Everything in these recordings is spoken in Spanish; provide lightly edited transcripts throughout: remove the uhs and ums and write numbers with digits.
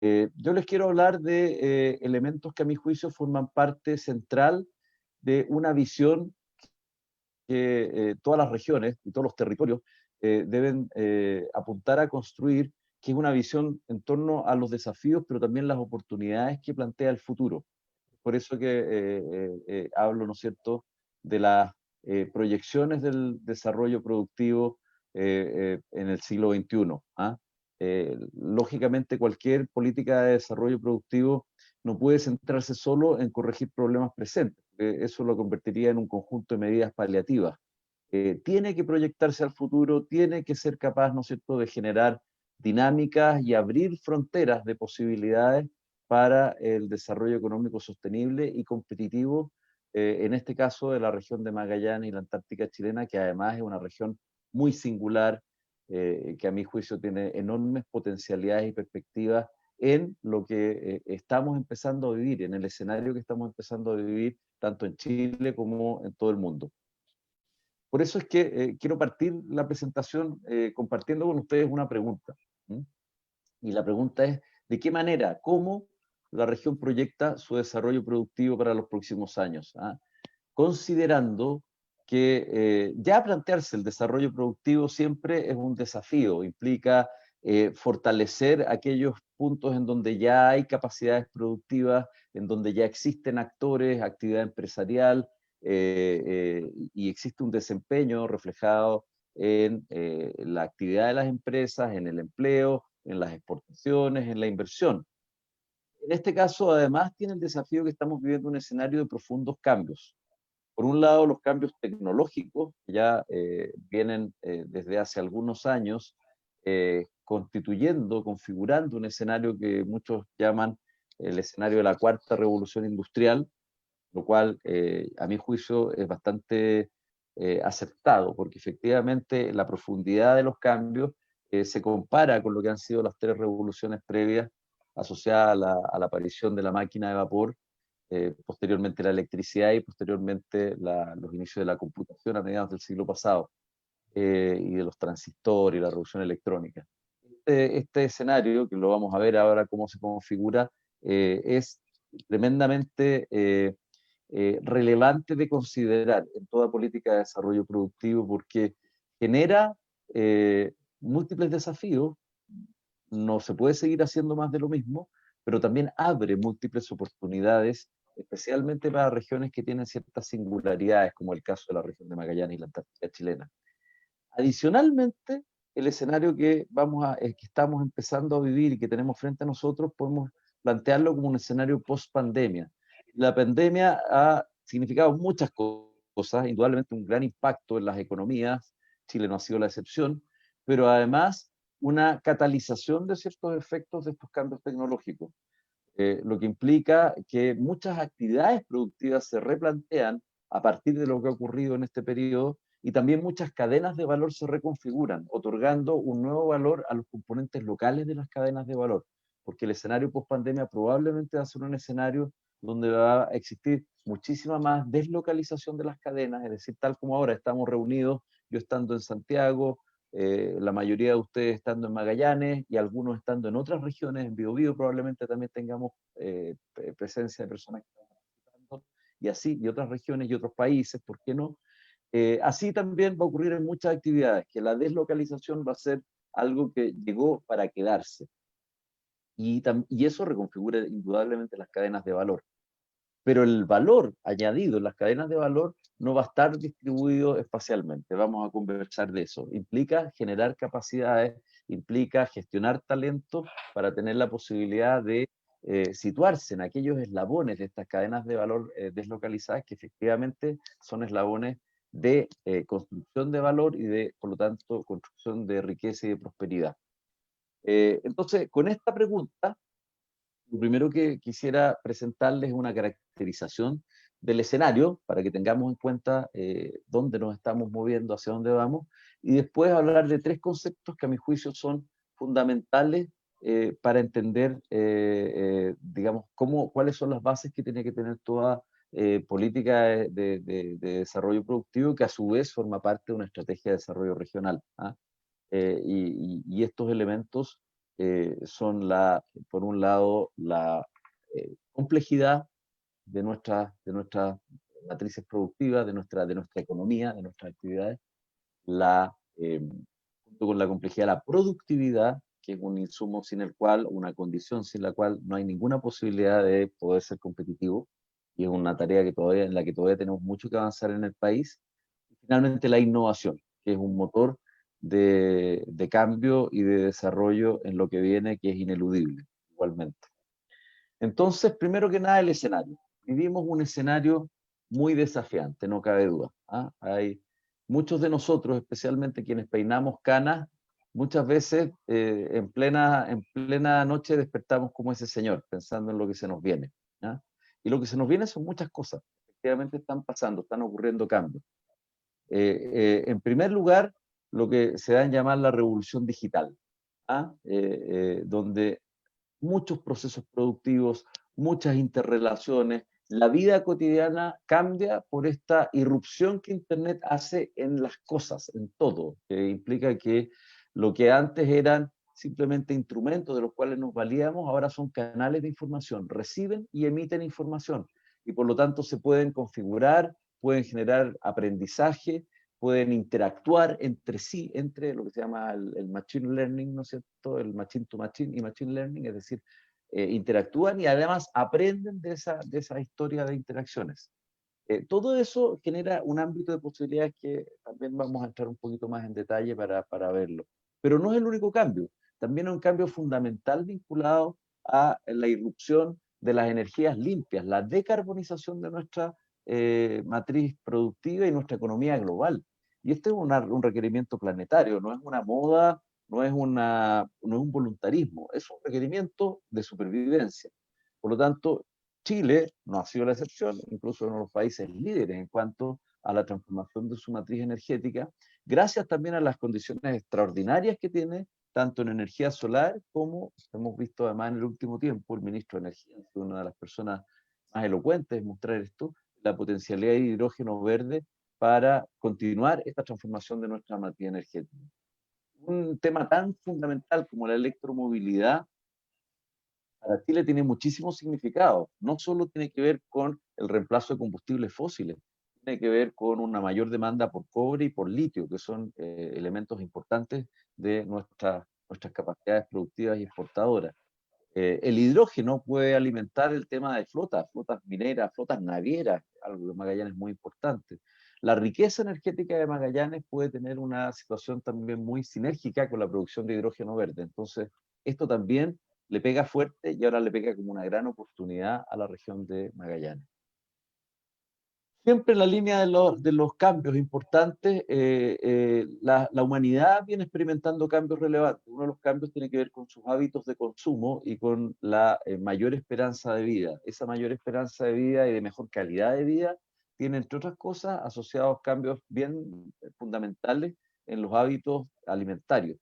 Yo les quiero hablar de elementos que a mi juicio forman parte central de una visión que todas las regiones y todos los territorios deben apuntar a construir, que es una visión en torno a los desafíos, pero también las oportunidades que plantea el futuro. Por eso que hablo, ¿no es cierto?, de las proyecciones del desarrollo productivo en el siglo XXI. ¿Ah? Lógicamente, cualquier política de desarrollo productivo no puede centrarse solo en corregir problemas presentes, porque eso lo convertiría en un conjunto de medidas paliativas. Tiene que proyectarse al futuro, tiene que ser capaz, ¿no es cierto?, de generar dinámicas y abrir fronteras de posibilidades para el desarrollo económico sostenible y competitivo, en este caso de la región de Magallanes y la Antártica chilena, que además es una región muy singular, que a mi juicio tiene enormes potencialidades y perspectivas en lo que estamos empezando a vivir, en el escenario que estamos empezando a vivir, tanto en Chile como en todo el mundo. Por eso es que quiero partir la presentación compartiendo con ustedes una pregunta. ¿Mm? Y la pregunta es, ¿de qué manera, cómo la región proyecta su desarrollo productivo para los próximos años? ¿Ah? Considerando que ya plantearse el desarrollo productivo siempre es un desafío, implica fortalecer aquellos puntos en donde ya hay capacidades productivas, en donde ya existen actores, actividad empresarial, y existe un desempeño reflejado en la actividad de las empresas, en el empleo, en las exportaciones, en la inversión. En este caso, además, tiene el desafío que estamos viviendo un escenario de profundos cambios. Por un lado, los cambios tecnológicos, que ya vienen desde hace algunos años, constituyendo, configurando un escenario que muchos llaman el escenario de la cuarta revolución industrial, lo cual a mi juicio es bastante aceptado, porque efectivamente la profundidad de los cambios se compara con lo que han sido las tres revoluciones previas asociadas a la aparición de la máquina de vapor, posteriormente la electricidad y posteriormente los inicios de la computación a mediados del siglo pasado, y de los transistores y la revolución electrónica. Este escenario, que lo vamos a ver ahora cómo se configura, es tremendamente relevante de considerar en toda política de desarrollo productivo, porque genera múltiples desafíos. No se puede seguir haciendo más de lo mismo, pero también abre múltiples oportunidades, especialmente para regiones que tienen ciertas singularidades, como el caso de la región de Magallanes y la Antártica chilena. Adicionalmente, el escenario que estamos empezando a vivir y que tenemos frente a nosotros, podemos plantearlo como un escenario post-pandemia. La pandemia ha significado muchas cosas, indudablemente un gran impacto en las economías, Chile no ha sido la excepción, pero además una catalización de ciertos efectos de estos cambios tecnológicos, lo que implica que muchas actividades productivas se replantean a partir de lo que ha ocurrido en este periodo, y también muchas cadenas de valor se reconfiguran, otorgando un nuevo valor a los componentes locales de las cadenas de valor, porque el escenario post-pandemia probablemente va a ser un escenario donde va a existir muchísima más deslocalización de las cadenas, es decir, tal como ahora estamos reunidos, yo estando en Santiago, la mayoría de ustedes estando en Magallanes y algunos estando en otras regiones, en Biobío probablemente también tengamos presencia de personas que están participando, y así, y otras regiones y otros países, ¿por qué no? Así también va a ocurrir en muchas actividades, que la deslocalización va a ser algo que llegó para quedarse, y eso reconfigura indudablemente las cadenas de valor. Pero el valor añadido en las cadenas de valor no va a estar distribuido espacialmente. Vamos a conversar de eso. Implica generar capacidades, implica gestionar talento para tener la posibilidad de situarse en aquellos eslabones de estas cadenas de valor deslocalizadas, que efectivamente son eslabones de construcción de valor y de, por lo tanto, construcción de riqueza y de prosperidad. Entonces, con esta pregunta, lo primero que quisiera presentarles es una caracterización del escenario para que tengamos en cuenta dónde nos estamos moviendo, hacia dónde vamos, y después hablar de tres conceptos que a mi juicio son fundamentales para entender, digamos, cuáles son las bases que tiene que tener toda política de desarrollo productivo, que a su vez forma parte de una estrategia de desarrollo regional. ¿Ah? Y estos elementos son por un lado, la complejidad de nuestras matrices productivas, de nuestra economía, de nuestras actividades, junto con la complejidad de la productividad, que es un insumo sin el cual, una condición sin la cual no hay ninguna posibilidad de poder ser competitivo, y es una tarea en la que todavía tenemos mucho que avanzar en el país. Y finalmente la innovación, que es un motor de cambio y de desarrollo en lo que viene, que es ineludible, igualmente. Entonces, primero que nada, el escenario. Vivimos un escenario muy desafiante, no cabe duda. ¿Ah? Hay muchos de nosotros, especialmente quienes peinamos canas, muchas veces en plena noche despertamos como ese señor, pensando en lo que se nos viene. ¿Ah? Y lo que se nos viene son muchas cosas. Efectivamente están pasando, están ocurriendo cambios. En primer lugar, lo que se da en llamar la revolución digital, ¿ah? Donde muchos procesos productivos, muchas interrelaciones. La vida cotidiana cambia por esta irrupción que Internet hace en las cosas, en todo, que implica que lo que antes eran simplemente instrumentos de los cuales nos valíamos, ahora son canales de información, reciben y emiten información, y por lo tanto se pueden configurar, pueden generar aprendizaje, pueden interactuar entre sí, entre lo que se llama el machine learning, ¿no es cierto? El machine to machine y machine learning, es decir, interactúan y además aprenden de esa historia de interacciones. Todo eso genera un ámbito de posibilidades que también vamos a entrar un poquito más en detalle para verlo. Pero no es el único cambio, también es un cambio fundamental vinculado a la irrupción de las energías limpias, la decarbonización de nuestra matriz productiva y nuestra economía global. Y este es un requerimiento planetario, no es una moda, no es un voluntarismo, es un requerimiento de supervivencia. Por lo tanto, Chile no ha sido la excepción, incluso uno de los países líderes en cuanto a la transformación de su matriz energética, gracias también a las condiciones extraordinarias que tiene, tanto en energía solar como hemos visto además en el último tiempo, el ministro de Energía, una de las personas más elocuentes en mostrar esto, la potencialidad de hidrógeno verde para continuar esta transformación de nuestra matriz energética. Un tema tan fundamental como la electromovilidad para Chile tiene muchísimo significado. No solo tiene que ver con el reemplazo de combustibles fósiles, tiene que ver con una mayor demanda por cobre y por litio, que son elementos importantes de nuestras capacidades productivas y exportadoras. El hidrógeno puede alimentar el tema de flotas mineras, flotas navieras, algo de Magallanes muy importante. La riqueza energética de Magallanes puede tener una situación también muy sinérgica con la producción de hidrógeno verde. Entonces, esto también le pega fuerte y ahora le pega como una gran oportunidad a la región de Magallanes. Siempre en la línea de los cambios importantes, la humanidad viene experimentando cambios relevantes. Uno de los cambios tiene que ver con sus hábitos de consumo y con la mayor esperanza de vida. Esa mayor esperanza de vida y de mejor calidad de vida tiene, entre otras cosas, asociados cambios bien fundamentales en los hábitos alimentarios.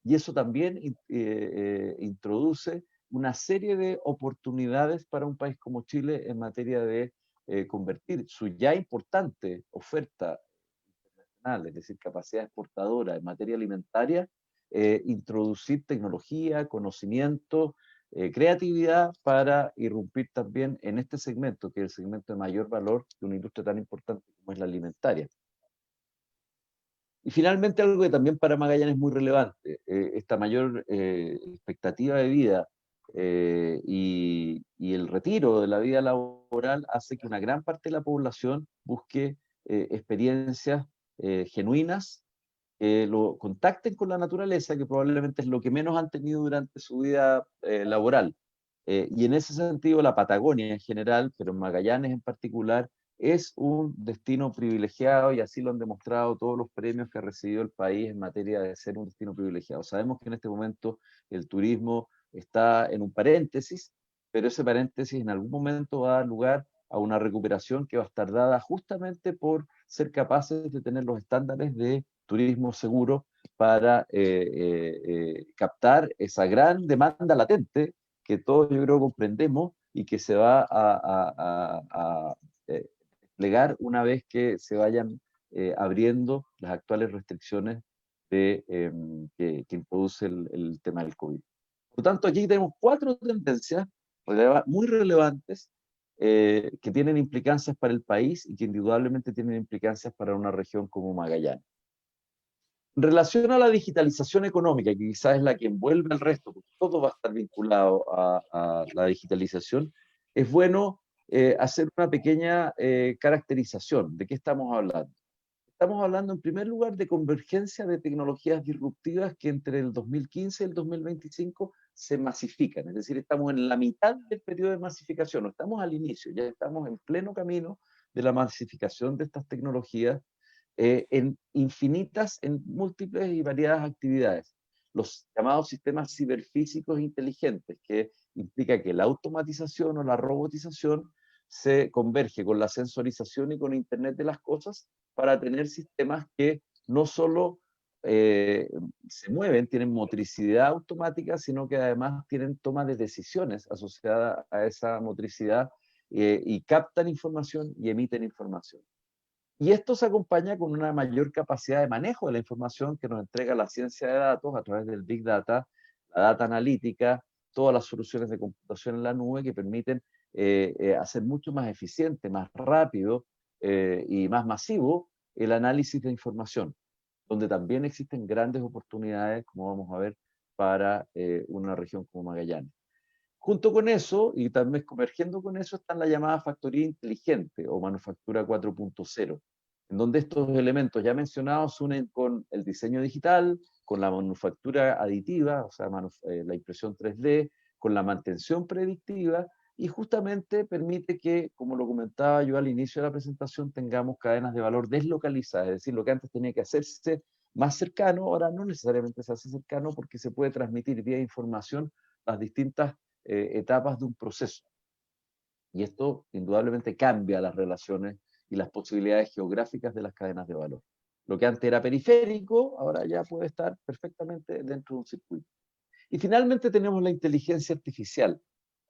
Y eso también introduce una serie de oportunidades para un país como Chile en materia de convertir su ya importante oferta internacional, es decir, capacidad exportadora en materia alimentaria, introducir tecnología, conocimiento, creatividad para irrumpir también en este segmento, que es el segmento de mayor valor de una industria tan importante como es la alimentaria. Y finalmente algo que también para Magallanes es muy relevante, esta mayor expectativa de vida y el retiro de la vida laboral hace que una gran parte de la población busque experiencias genuinas, que lo contacten con la naturaleza, que probablemente es lo que menos han tenido durante su vida laboral. Y en ese sentido, la Patagonia en general, pero Magallanes en particular, es un destino privilegiado y así lo han demostrado todos los premios que ha recibido el país en materia de ser un destino privilegiado. Sabemos que en este momento el turismo está en un paréntesis, pero ese paréntesis en algún momento va a dar lugar a una recuperación que va a estar dada justamente por ser capaces de tener los estándares de turismo seguro para captar esa gran demanda latente que todos yo creo comprendemos y que se va a desplegar una vez que se vayan abriendo las actuales restricciones que introduce el tema del COVID. Por lo tanto, aquí tenemos 4 tendencias muy relevantes que tienen implicancias para el país y que indudablemente tienen implicancias para una región como Magallanes. En relación a la digitalización económica, que quizás es la que envuelve al resto, porque todo va a estar vinculado a la digitalización, es bueno hacer una pequeña caracterización de qué estamos hablando. Estamos hablando en primer lugar de convergencia de tecnologías disruptivas que entre el 2015 y el 2025 se masifican, es decir, estamos en la mitad del periodo de masificación, no estamos al inicio, ya estamos en pleno camino de la masificación de estas tecnologías en infinitas, en múltiples y variadas actividades. Los llamados sistemas ciberfísicos inteligentes, que implica que la automatización o la robotización se converge con la sensorización y con Internet de las cosas para tener sistemas que no solo se mueven, tienen motricidad automática, sino que además tienen toma de decisiones asociada a esa motricidad y captan información y emiten información. Y esto se acompaña con una mayor capacidad de manejo de la información que nos entrega la ciencia de datos a través del Big Data, la data analítica, todas las soluciones de computación en la nube que permiten hacer mucho más eficiente, más rápido y más masivo el análisis de información, donde también existen grandes oportunidades, como vamos a ver, para una región como Magallanes. Junto con eso, y también convergiendo con eso, está la llamada factoría inteligente o manufactura 4.0, en donde estos elementos ya mencionados se unen con el diseño digital, con la manufactura aditiva, o sea, la impresión 3D, con la mantención predictiva, y justamente permite que, como lo comentaba yo al inicio de la presentación, tengamos cadenas de valor deslocalizadas, es decir, lo que antes tenía que hacerse más cercano, ahora no necesariamente se hace cercano porque se puede transmitir vía información las distintas etapas de un proceso. Y esto indudablemente cambia las relaciones y las posibilidades geográficas de las cadenas de valor. Lo que antes era periférico, ahora ya puede estar perfectamente dentro de un circuito. Y finalmente tenemos la inteligencia artificial,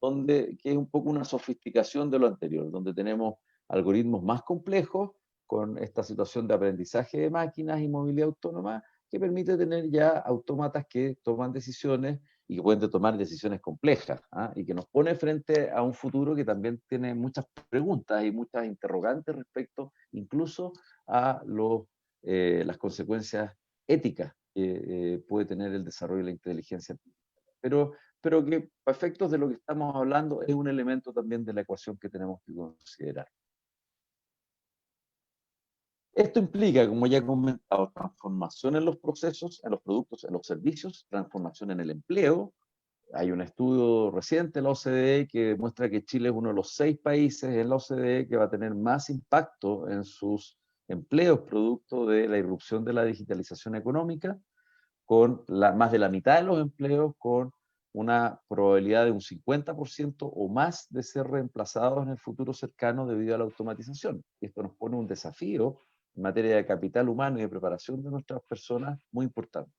que es un poco una sofisticación de lo anterior, donde tenemos algoritmos más complejos con esta situación de aprendizaje de máquinas y movilidad autónoma que permite tener ya autómatas que toman decisiones y que pueden tomar decisiones complejas, y que nos pone frente a un futuro que también tiene muchas preguntas y muchas interrogantes respecto incluso a las consecuencias éticas que puede tener el desarrollo de la inteligencia artificial. Pero que a efectos de lo que estamos hablando es un elemento también de la ecuación que tenemos que considerar. Esto implica, como ya he comentado, transformación en los procesos, en los productos, en los servicios, transformación en el empleo. Hay un estudio reciente de la OCDE que demuestra que Chile es uno de los 6 países en la OCDE que va a tener más impacto en sus empleos producto de la irrupción de la digitalización económica, con más de la mitad de los empleos con una probabilidad de un 50% o más de ser reemplazados en el futuro cercano debido a la automatización. Y esto nos pone un desafío en materia de capital humano y de preparación de nuestras personas muy importante.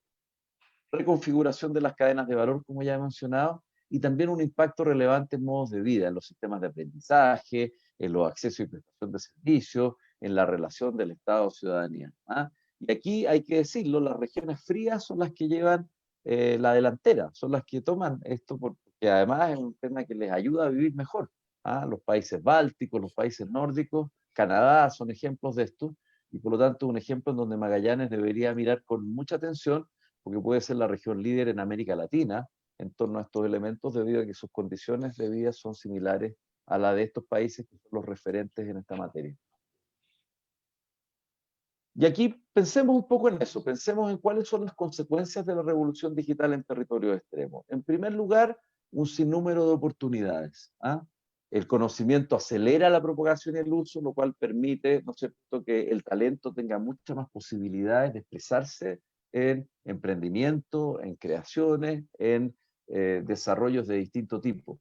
Reconfiguración de las cadenas de valor, como ya he mencionado, y también un impacto relevante en modos de vida, en los sistemas de aprendizaje, en los accesos y prestación de servicios, en la relación del Estado-ciudadanía. Y aquí hay que decirlo, las regiones frías son las que llevan la delantera, son las que toman esto, porque además es un tema que les ayuda a vivir mejor. Los países bálticos, los países nórdicos, Canadá son ejemplos de esto, y por lo tanto un ejemplo en donde Magallanes debería mirar con mucha atención, porque puede ser la región líder en América Latina en torno a estos elementos, debido a que sus condiciones de vida son similares a la de estos países que son los referentes en esta materia. Y aquí pensemos un poco en eso, pensemos en cuáles son las consecuencias de la revolución digital en territorios extremos. En primer lugar, un sinnúmero de oportunidades. El conocimiento acelera la propagación y el uso, lo cual permite, ¿no es cierto?, que el talento tenga muchas más posibilidades de expresarse en emprendimiento, en creaciones, en desarrollos de distinto tipo.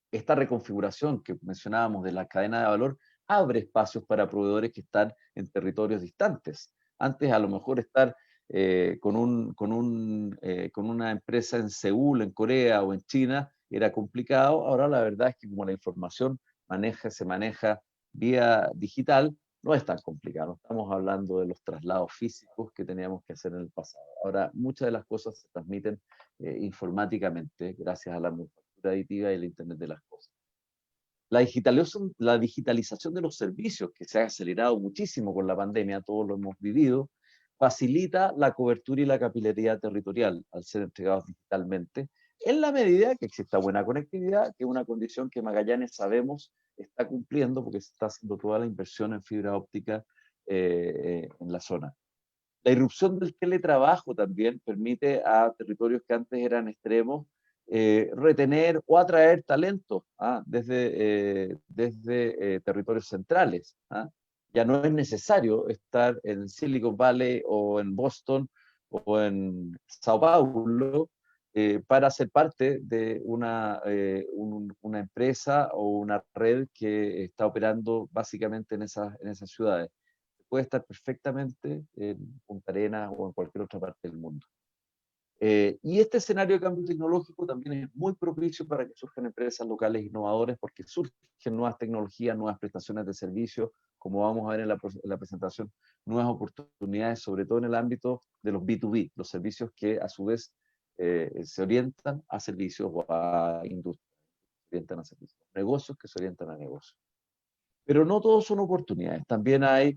Esta reconfiguración que mencionábamos de la cadena de valor abre espacios para proveedores que están en territorios distantes. Antes a lo mejor estar con una empresa en Seúl, en Corea o en China era complicado. Ahora la verdad es que como la información se maneja vía digital, no es tan complicado. No estamos hablando de los traslados físicos que teníamos que hacer en el pasado. Ahora, muchas de las cosas se transmiten informáticamente gracias a la manufactura aditiva y el Internet de las cosas. La digitalización de los servicios, que se ha acelerado muchísimo con la pandemia, todos lo hemos vivido, facilita la cobertura y la capilaridad territorial al ser entregados digitalmente, en la medida que exista buena conectividad, que es una condición que Magallanes sabemos está cumpliendo porque se está haciendo toda la inversión en fibra óptica en la zona. La irrupción del teletrabajo también permite a territorios que antes eran extremos retener o atraer talentos desde territorios centrales. Ya no es necesario estar en Silicon Valley o en Boston o en Sao Paulo para ser parte de una empresa o una red que está operando básicamente en esas ciudades. Puede estar perfectamente en Punta Arenas o en cualquier otra parte del mundo. Y este escenario de cambio tecnológico también es muy propicio para que surjan empresas locales innovadoras porque surgen nuevas tecnologías, nuevas prestaciones de servicios, como vamos a ver en la presentación, nuevas oportunidades, sobre todo en el ámbito de los B2B, los servicios que a su vez se orientan a servicios o a industrias, se orientan a servicios, negocios que se orientan a negocios. Pero no todos son oportunidades, también hay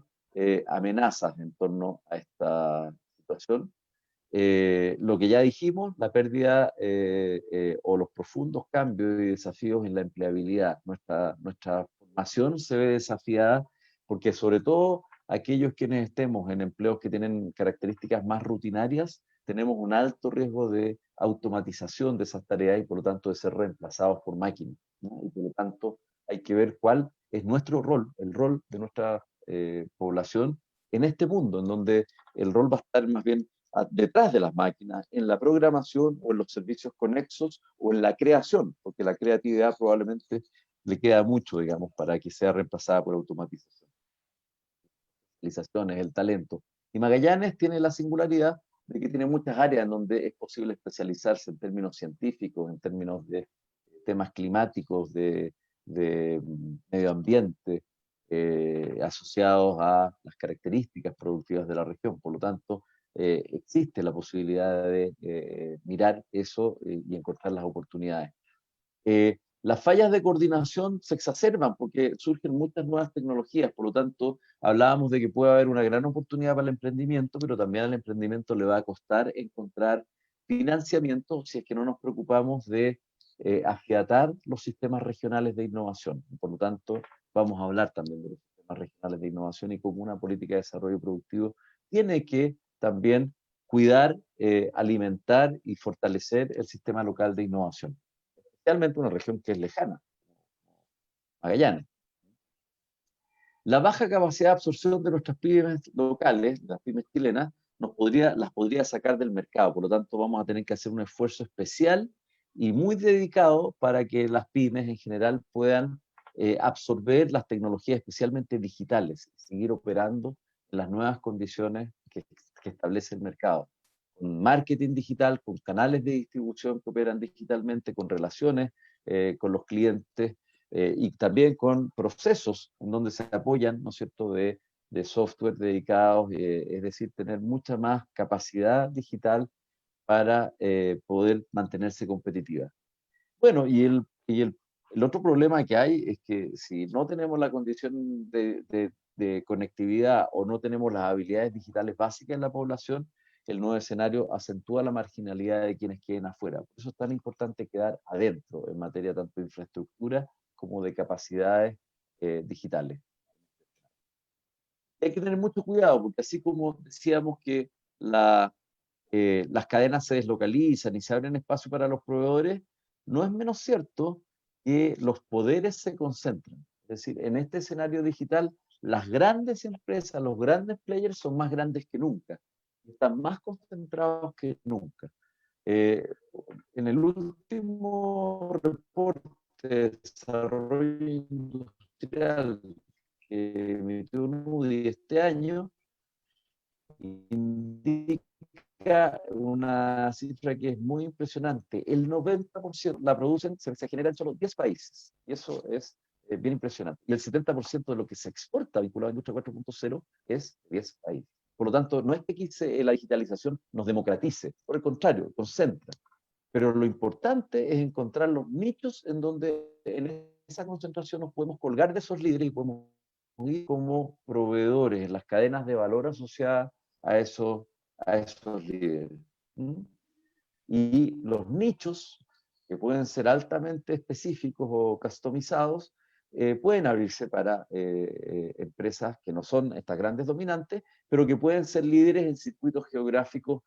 amenazas en torno a esta situación. Lo que ya dijimos, la pérdida o los profundos cambios y desafíos en la empleabilidad. Nuestra formación se ve desafiada porque sobre todo aquellos quienes estemos en empleos que tienen características más rutinarias, tenemos un alto riesgo de automatización de esas tareas y por lo tanto de ser reemplazados por máquinas, ¿no? Y por lo tanto hay que ver cuál es nuestro rol, el rol de nuestra población en este mundo, en donde el rol va a estar más bien detrás de las máquinas, en la programación o en los servicios conexos o en la creación, porque la creatividad probablemente le queda mucho, digamos, para que sea reemplazada por automatización. El talento. Y Magallanes tiene la singularidad de que tiene muchas áreas en donde es posible especializarse en términos científicos, en términos de temas climáticos, de medio ambiente, asociados a las características productivas de la región. Por lo tanto, existe la posibilidad de mirar eso y encontrar las oportunidades. Las fallas de coordinación se exacerban porque surgen muchas nuevas tecnologías, por lo tanto, hablábamos de que puede haber una gran oportunidad para el emprendimiento, pero también al emprendimiento le va a costar encontrar financiamiento si es que no nos preocupamos de afiatar los sistemas regionales de innovación. Por lo tanto, vamos a hablar también de los sistemas regionales de innovación y cómo una política de desarrollo productivo tiene que también cuidar, alimentar y fortalecer el sistema local de innovación, especialmente una región que es lejana, Magallanes. La baja capacidad de absorción de nuestras pymes locales, las pymes chilenas, las podría sacar del mercado. Por lo tanto, vamos a tener que hacer un esfuerzo especial y muy dedicado para que las pymes en general puedan absorber las tecnologías, especialmente digitales, y seguir operando en las nuevas condiciones que establece el mercado. Con marketing digital, con canales de distribución que operan digitalmente, con relaciones con los clientes y también con procesos en donde se apoyan, ¿no es cierto?, de software dedicados, es decir, tener mucha más capacidad digital para poder mantenerse competitiva. Bueno, el otro problema que hay es que si no tenemos la condición de conectividad o no tenemos las habilidades digitales básicas en la población, el nuevo escenario acentúa la marginalidad de quienes queden afuera. Por eso es tan importante quedar adentro en materia tanto de infraestructura como de capacidades digitales. Hay que tener mucho cuidado, porque así como decíamos que las cadenas se deslocalizan y se abren espacio para los proveedores, no es menos cierto que los poderes se concentran. Es decir, en este escenario digital, las grandes empresas, los grandes players son más grandes que nunca, están más concentrados que nunca. En el último reporte de desarrollo industrial que emitió Moody este año, indica una cifra que es muy impresionante. El 90% la producen, se genera en solo 10 países. Y eso es bien impresionante. Y el 70% de lo que se exporta vinculado a la industria 4.0 es de ese país. Por lo tanto, no es que aquí la digitalización nos democratice, por el contrario, concentra. Pero lo importante es encontrar los nichos en donde en esa concentración nos podemos colgar de esos líderes y podemos ir como proveedores en las cadenas de valor asociadas a esos líderes. ¿Mm? Y los nichos, que pueden ser altamente específicos o customizados, pueden abrirse para empresas que no son estas grandes dominantes, pero que pueden ser líderes en circuitos geográficos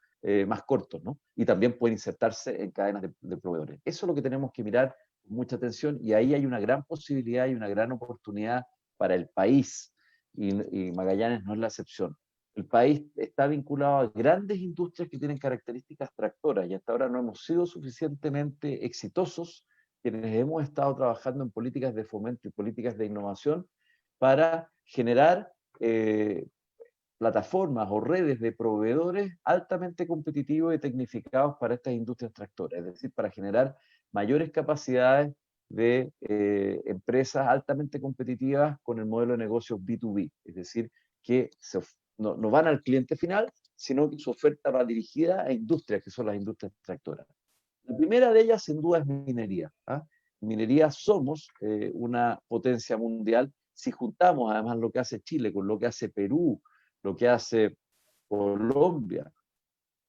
más cortos, ¿no? Y también pueden insertarse en cadenas de proveedores. Eso es lo que tenemos que mirar con mucha atención y ahí hay una gran posibilidad y una gran oportunidad para el país y Magallanes no es la excepción. El país está vinculado a grandes industrias que tienen características tractoras y hasta ahora no hemos sido suficientemente exitosos quienes hemos estado trabajando en políticas de fomento y políticas de innovación para generar plataformas o redes de proveedores altamente competitivos y tecnificados para estas industrias tractoras, es decir, para generar mayores capacidades de empresas altamente competitivas con el modelo de negocio B2B, es decir, que no van al cliente final, sino que su oferta va dirigida a industrias, que son las industrias tractoras. La primera de ellas, sin duda, es minería. ¿Ah? Minería somos una potencia mundial. Si juntamos además lo que hace Chile con lo que hace Perú, lo que hace Colombia,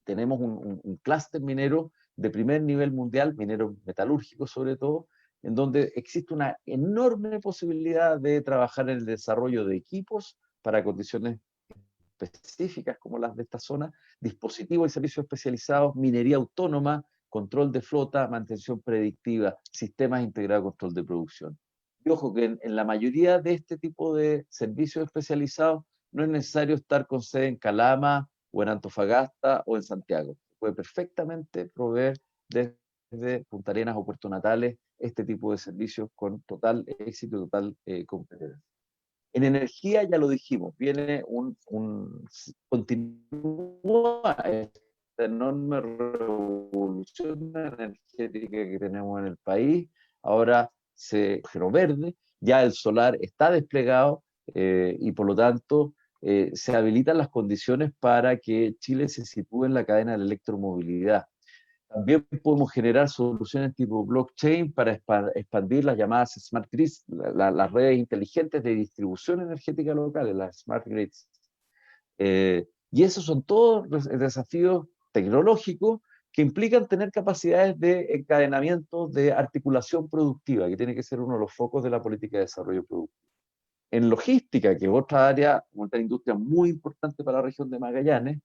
tenemos un clúster minero de primer nivel mundial, minero metalúrgico sobre todo, en donde existe una enorme posibilidad de trabajar en el desarrollo de equipos para condiciones específicas como las de esta zona, dispositivos y servicios especializados, minería autónoma, control de flota, mantención predictiva, sistemas integrados de control de producción. Y ojo que en la mayoría de este tipo de servicios especializados no es necesario estar con sede en Calama o en Antofagasta o en Santiago. Se puede perfectamente proveer desde Punta Arenas o Puerto Natales este tipo de servicios con total éxito y total competencia. En energía ya lo dijimos, viene continúa esta enorme revolución energética que tenemos en el país. Ahora se verde, ya el solar está desplegado y por lo tanto se habilitan las condiciones para que Chile se sitúe en la cadena de la electromovilidad. También podemos generar soluciones tipo blockchain para expandir las llamadas smart grids, las redes inteligentes de distribución energética local, las smart grids. Y esos son todos los desafíos tecnológicos que implican tener capacidades de encadenamiento, de articulación productiva, que tiene que ser uno de los focos de la política de desarrollo productivo. En logística, que es otra área, otra industria muy importante para la región de Magallanes,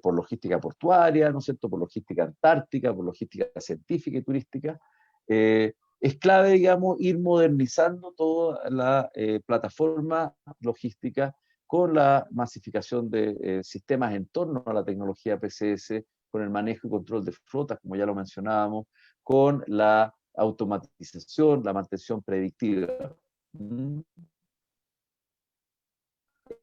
por logística portuaria, ¿no es cierto?, por logística antártica, por logística científica y turística, es clave, digamos, ir modernizando toda la plataforma logística con la masificación de sistemas en torno a la tecnología PCS, con el manejo y control de flotas, como ya lo mencionábamos, con la automatización, la mantención predictiva.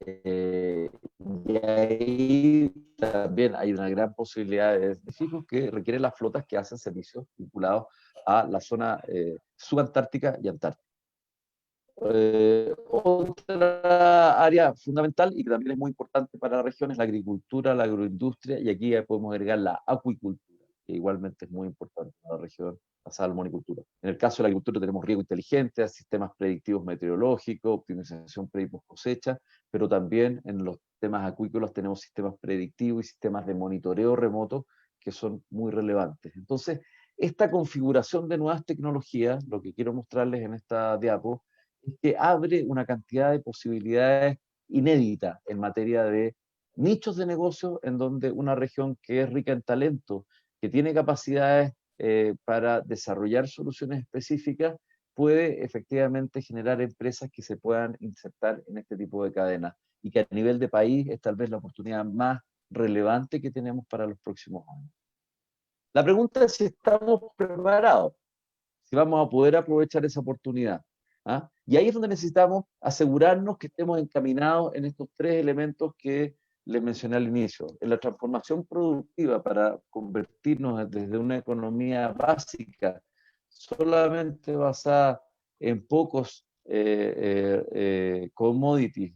Y ahí también hay una gran posibilidad de desafíos que requieren las flotas que hacen servicios vinculados a la zona subantártica y antártica. Otra área fundamental y que también es muy importante para la región es la agricultura, la agroindustria, y aquí ya podemos agregar la acuicultura, que igualmente es muy importante para la región, la salmonicultura. En el caso de la agricultura tenemos riego inteligente, sistemas predictivos meteorológicos, optimización pre y post cosecha, pero también en los temas acuícolas tenemos sistemas predictivos y sistemas de monitoreo remoto que son muy relevantes. Entonces, esta configuración de nuevas tecnologías, lo que quiero mostrarles en esta diapo, es que abre una cantidad de posibilidades inéditas en materia de nichos de negocio en donde una región que es rica en talento, que tiene capacidades para desarrollar soluciones específicas, puede efectivamente generar empresas que se puedan insertar en este tipo de cadenas y que a nivel de país es tal vez la oportunidad más relevante que tenemos para los próximos años. La pregunta es si estamos preparados, si vamos a poder aprovechar esa oportunidad. ¿Ah? Y ahí es donde necesitamos asegurarnos que estemos encaminados en estos tres elementos que les mencioné al inicio. En la transformación productiva para convertirnos desde una economía básica, solamente basada en pocos commodities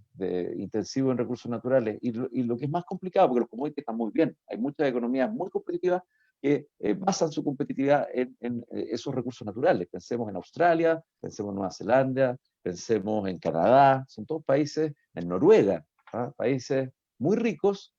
intensivos en recursos naturales, y lo que es más complicado, porque los commodities están muy bien, hay muchas economías muy competitivas que basan su competitividad en esos recursos naturales. Pensemos en Australia, pensemos en Nueva Zelanda, pensemos en Canadá, son todos países, en Noruega, países muy ricos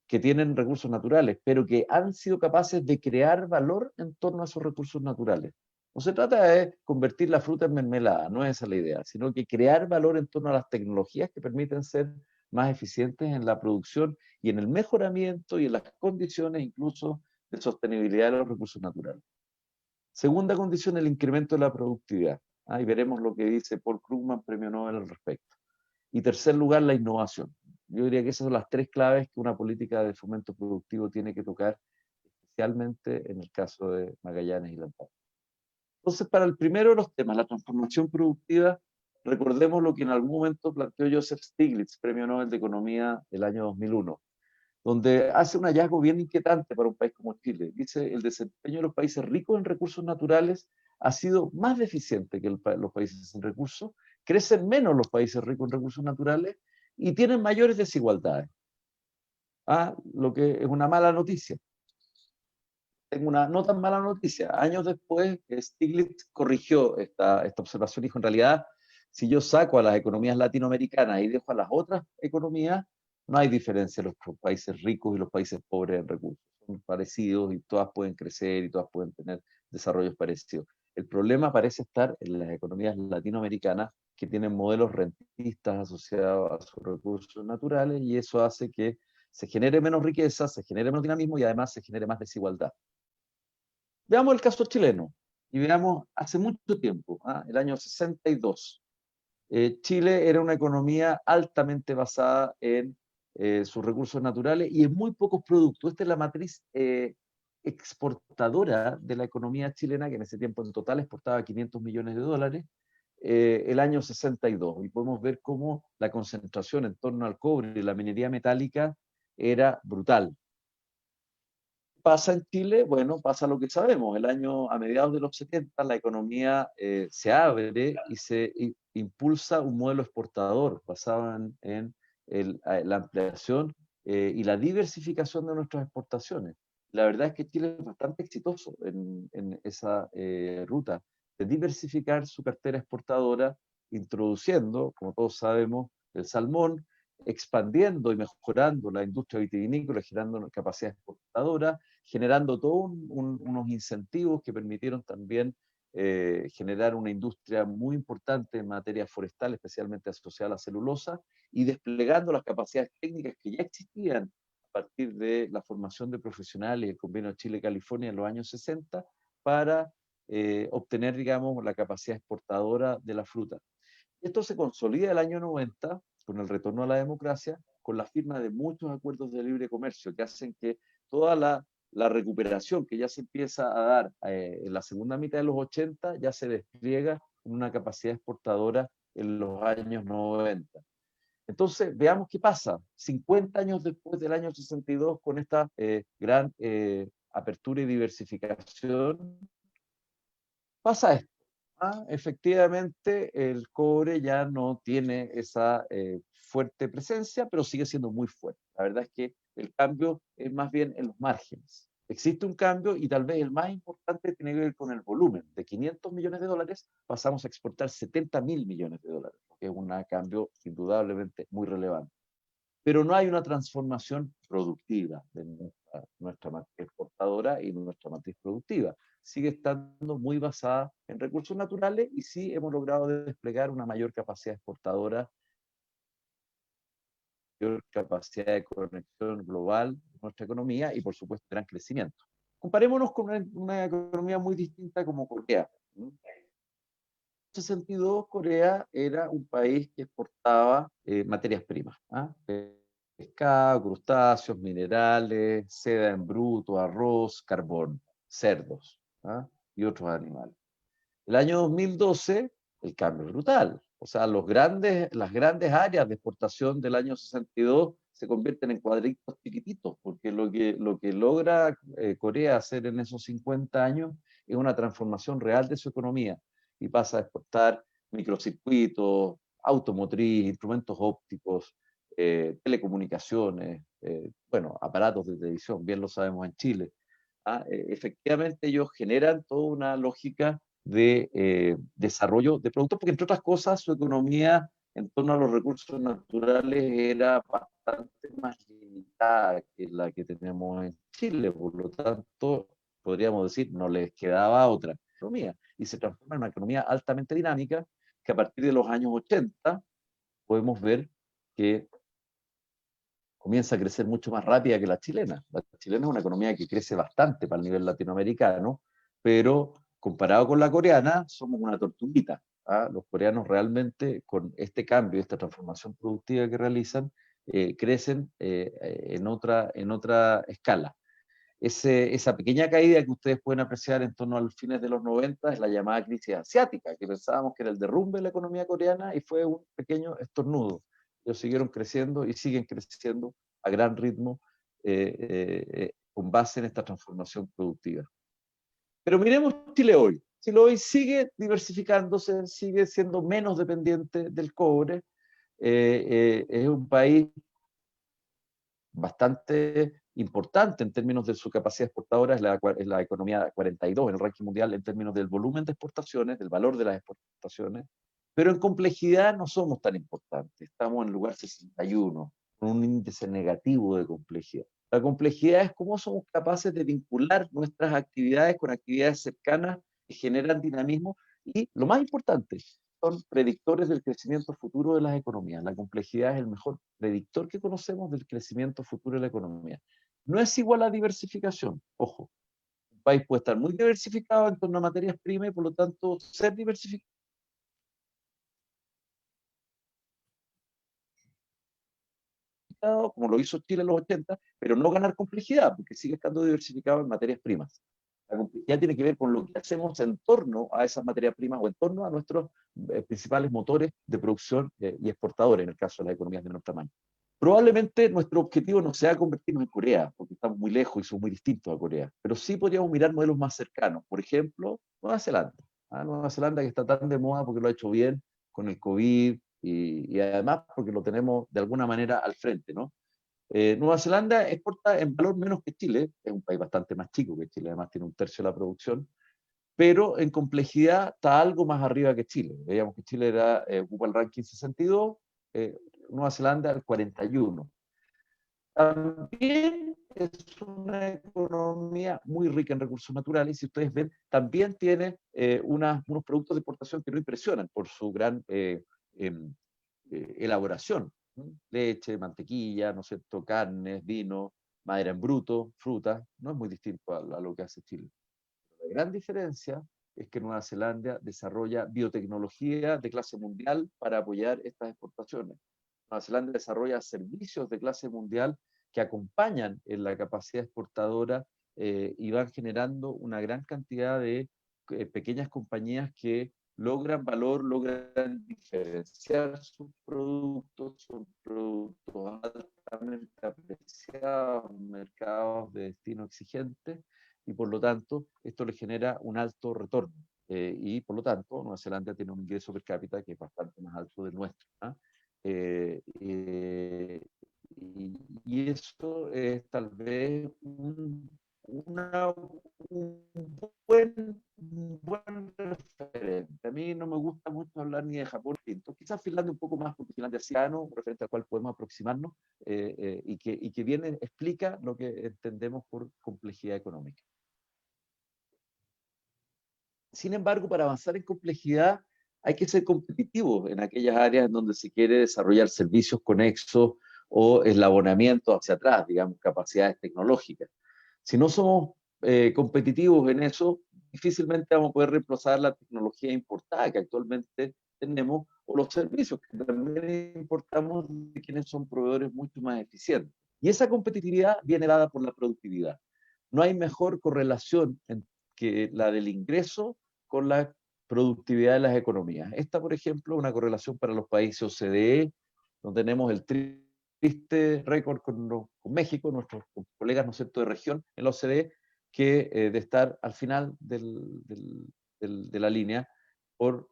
que tienen recursos naturales, pero que han sido capaces de crear valor en torno a esos recursos naturales. No se trata de convertir la fruta en mermelada, no es esa la idea, sino que crear valor en torno a las tecnologías que permiten ser más eficientes en la producción y en el mejoramiento y en las condiciones incluso de sostenibilidad de los recursos naturales. Segunda condición, el incremento de la productividad. Y veremos lo que dice Paul Krugman, premio Nobel al respecto. Y tercer lugar, la innovación. Yo diría que esas son las tres claves que una política de fomento productivo tiene que tocar, especialmente en el caso de Magallanes y Lampard. Entonces, para el primero de los temas, la transformación productiva, recordemos lo que en algún momento planteó Joseph Stiglitz, premio Nobel de Economía del año 2001, donde hace un hallazgo bien inquietante para un país como Chile. Dice, el desempeño de los países ricos en recursos naturales ha sido más deficiente que los países sin recursos, crecen menos los países ricos en recursos naturales y tienen mayores desigualdades. Lo que es una mala noticia. Tengo una no tan mala noticia. Años después, Stiglitz corrigió esta observación y dijo, en realidad, si yo saco a las economías latinoamericanas y dejo a las otras economías, no hay diferencia entre los países ricos y los países pobres en recursos. Son parecidos y todas pueden crecer y todas pueden tener desarrollos parecidos. El problema parece estar en las economías latinoamericanas que tienen modelos rentistas asociados a sus recursos naturales, y eso hace que se genere menos riqueza, se genere menos dinamismo y además se genere más desigualdad. Veamos el caso chileno y veamos hace mucho tiempo, el año 62. Chile era una economía altamente basada en sus recursos naturales y en muy pocos productos. Esta es la matriz exportadora de la economía chilena, que en ese tiempo en total exportaba 500 millones de dólares, el año 62. Y podemos ver cómo la concentración en torno al cobre y la minería metálica era brutal. Pasa en Chile, bueno, pasa lo que sabemos. A mediados de los 70, la economía se abre y se impulsa un modelo exportador basado en la ampliación y la diversificación de nuestras exportaciones. La verdad es que Chile es bastante exitoso en esa ruta de diversificar su cartera exportadora, introduciendo, como todos sabemos, el salmón, expandiendo y mejorando la industria vitivinícola, generando capacidad exportadora, generando todos unos incentivos que permitieron también generar una industria muy importante en materia forestal, especialmente asociada a la celulosa, y desplegando las capacidades técnicas que ya existían a partir de la formación de profesionales y el convenio Chile-California en los años 60 para obtener, digamos, la capacidad exportadora de la fruta. Esto se consolida el año 90 con el retorno a la democracia, con la firma de muchos acuerdos de libre comercio que hacen que toda la recuperación que ya se empieza a dar en la segunda mitad de los 80 ya se despliega en una capacidad exportadora en los años 90. Entonces, veamos qué pasa. 50 años después del año 62, con esta gran apertura y diversificación, pasa esto. Efectivamente, el cobre ya no tiene esa fuerte presencia, pero sigue siendo muy fuerte. La verdad es que el cambio es más bien en los márgenes. Existe un cambio y tal vez el más importante tiene que ver con el volumen. De 500 millones de dólares pasamos a exportar 70.000 millones de dólares, que es un cambio indudablemente muy relevante. Pero no hay una transformación productiva de nuestra matriz exportadora y nuestra matriz productiva. Sigue estando muy basada en recursos naturales y sí hemos logrado desplegar una mayor capacidad exportadora, mayor capacidad de conexión global de nuestra economía y por supuesto gran crecimiento. Comparémonos con una economía muy distinta como Corea. En ese sentido, Corea era un país que exportaba materias primas, pescado, crustáceos, minerales, seda en bruto, arroz, carbón, cerdos y otros animales. El año 2012, el cambio es brutal. O sea, las grandes áreas de exportación del año 62 se convierten en cuadritos chiquititos, porque lo que logra Corea hacer en esos 50 años es una transformación real de su economía. y pasa a exportar microcircuitos, automotriz, instrumentos ópticos, telecomunicaciones, bueno, aparatos de televisión, bien lo sabemos en Chile. Efectivamente ellos generan toda una lógica de desarrollo de productos, porque entre otras cosas su economía en torno a los recursos naturales era bastante más limitada que la que tenemos en Chile, por lo tanto, podríamos decir, no les quedaba otra economía, y se transforma en una economía altamente dinámica, que a partir de los años 80 podemos ver que comienza a crecer mucho más rápida que la chilena. La chilena es una economía que crece bastante para el nivel latinoamericano, pero comparado con la coreana, somos una tortuguita. Los coreanos realmente, con este cambio, esta transformación productiva que realizan, crecen en otra escala. Esa pequeña caída que ustedes pueden apreciar en torno a los fines de los 90 es la llamada crisis asiática, que pensábamos que era el derrumbe de la economía coreana y fue un pequeño estornudo. Ellos siguieron creciendo y siguen creciendo a gran ritmo con base en esta transformación productiva. Pero miremos Chile hoy. Chile hoy sigue diversificándose, sigue siendo menos dependiente del cobre. Es un país bastante importante en términos de su capacidad exportadora, es la economía 42 en el ranking mundial en términos del volumen de exportaciones, del valor de las exportaciones, pero en complejidad no somos tan importantes, estamos en el lugar 61, con un índice negativo de complejidad. La complejidad es cómo somos capaces de vincular nuestras actividades con actividades cercanas que generan dinamismo y, lo más importante, son predictores del crecimiento futuro de las economías. La complejidad es el mejor predictor que conocemos del crecimiento futuro de la economía. No es igual a diversificación, ojo. Un país puede estar muy diversificado en torno a materias primas y por lo tanto ser diversificado, como lo hizo Chile en los 80, pero no ganar complejidad, porque sigue estando diversificado en materias primas. La complejidad tiene que ver con lo que hacemos en torno a esas materias primas o en torno a nuestros principales motores de producción y exportadores, en el caso de las economías de menor tamaño. Probablemente nuestro objetivo no sea convertirnos en Corea, porque estamos muy lejos y somos muy distintos a Corea, pero sí podríamos mirar modelos más cercanos. Por ejemplo, Nueva Zelanda. Nueva Zelanda que está tan de moda porque lo ha hecho bien con el COVID y además porque lo tenemos de alguna manera al frente, ¿no? Nueva Zelanda exporta en valor menos que Chile, es un país bastante más chico que Chile, además tiene un tercio de la producción, pero en complejidad está algo más arriba que Chile. Veíamos que Chile ocupa el ranking 62, Nueva Zelanda el 41. También es una economía muy rica en recursos naturales y si ustedes ven, también tiene unos productos de exportación que no impresionan por su gran em, elaboración. Leche, mantequilla, ¿no es cierto?, carnes, vino, madera en bruto, fruta, no es muy distinto a lo que hace Chile. La gran diferencia es que Nueva Zelanda desarrolla biotecnología de clase mundial para apoyar estas exportaciones. Nueva Zelanda desarrolla servicios de clase mundial que acompañan en la capacidad exportadora y van generando una gran cantidad de pequeñas compañías que logran valor, logran diferenciar sus productos, son productos altamente apreciados en mercados de destino exigentes y por lo tanto esto le genera un alto retorno. Y por lo tanto Nueva Zelanda tiene un ingreso per cápita que es bastante más alto del nuestro. Eh, eh, y eso es tal vez un buen referente. A mí no me gusta mucho hablar ni de Japón, quizás Finlandia un poco más, porque Finlandia es ciano, un referente al cual podemos aproximarnos, y que viene, explica lo que entendemos por complejidad económica. Sin embargo, para avanzar en complejidad hay que ser competitivos en aquellas áreas en donde se quiere desarrollar servicios conexos o eslabonamientos hacia atrás, digamos, capacidades tecnológicas. Si no somos competitivos en eso, difícilmente vamos a poder reemplazar la tecnología importada que actualmente tenemos o los servicios que también importamos de quienes son proveedores mucho más eficientes. Y esa competitividad viene dada por la productividad. No hay mejor correlación que la del ingreso con la productividad de las economías. Esta, por ejemplo, es una correlación para los países OCDE, donde tenemos el triste récord con México, nuestros colegas, ¿no es cierto?, de región en la OCDE, que de estar al final de la línea, por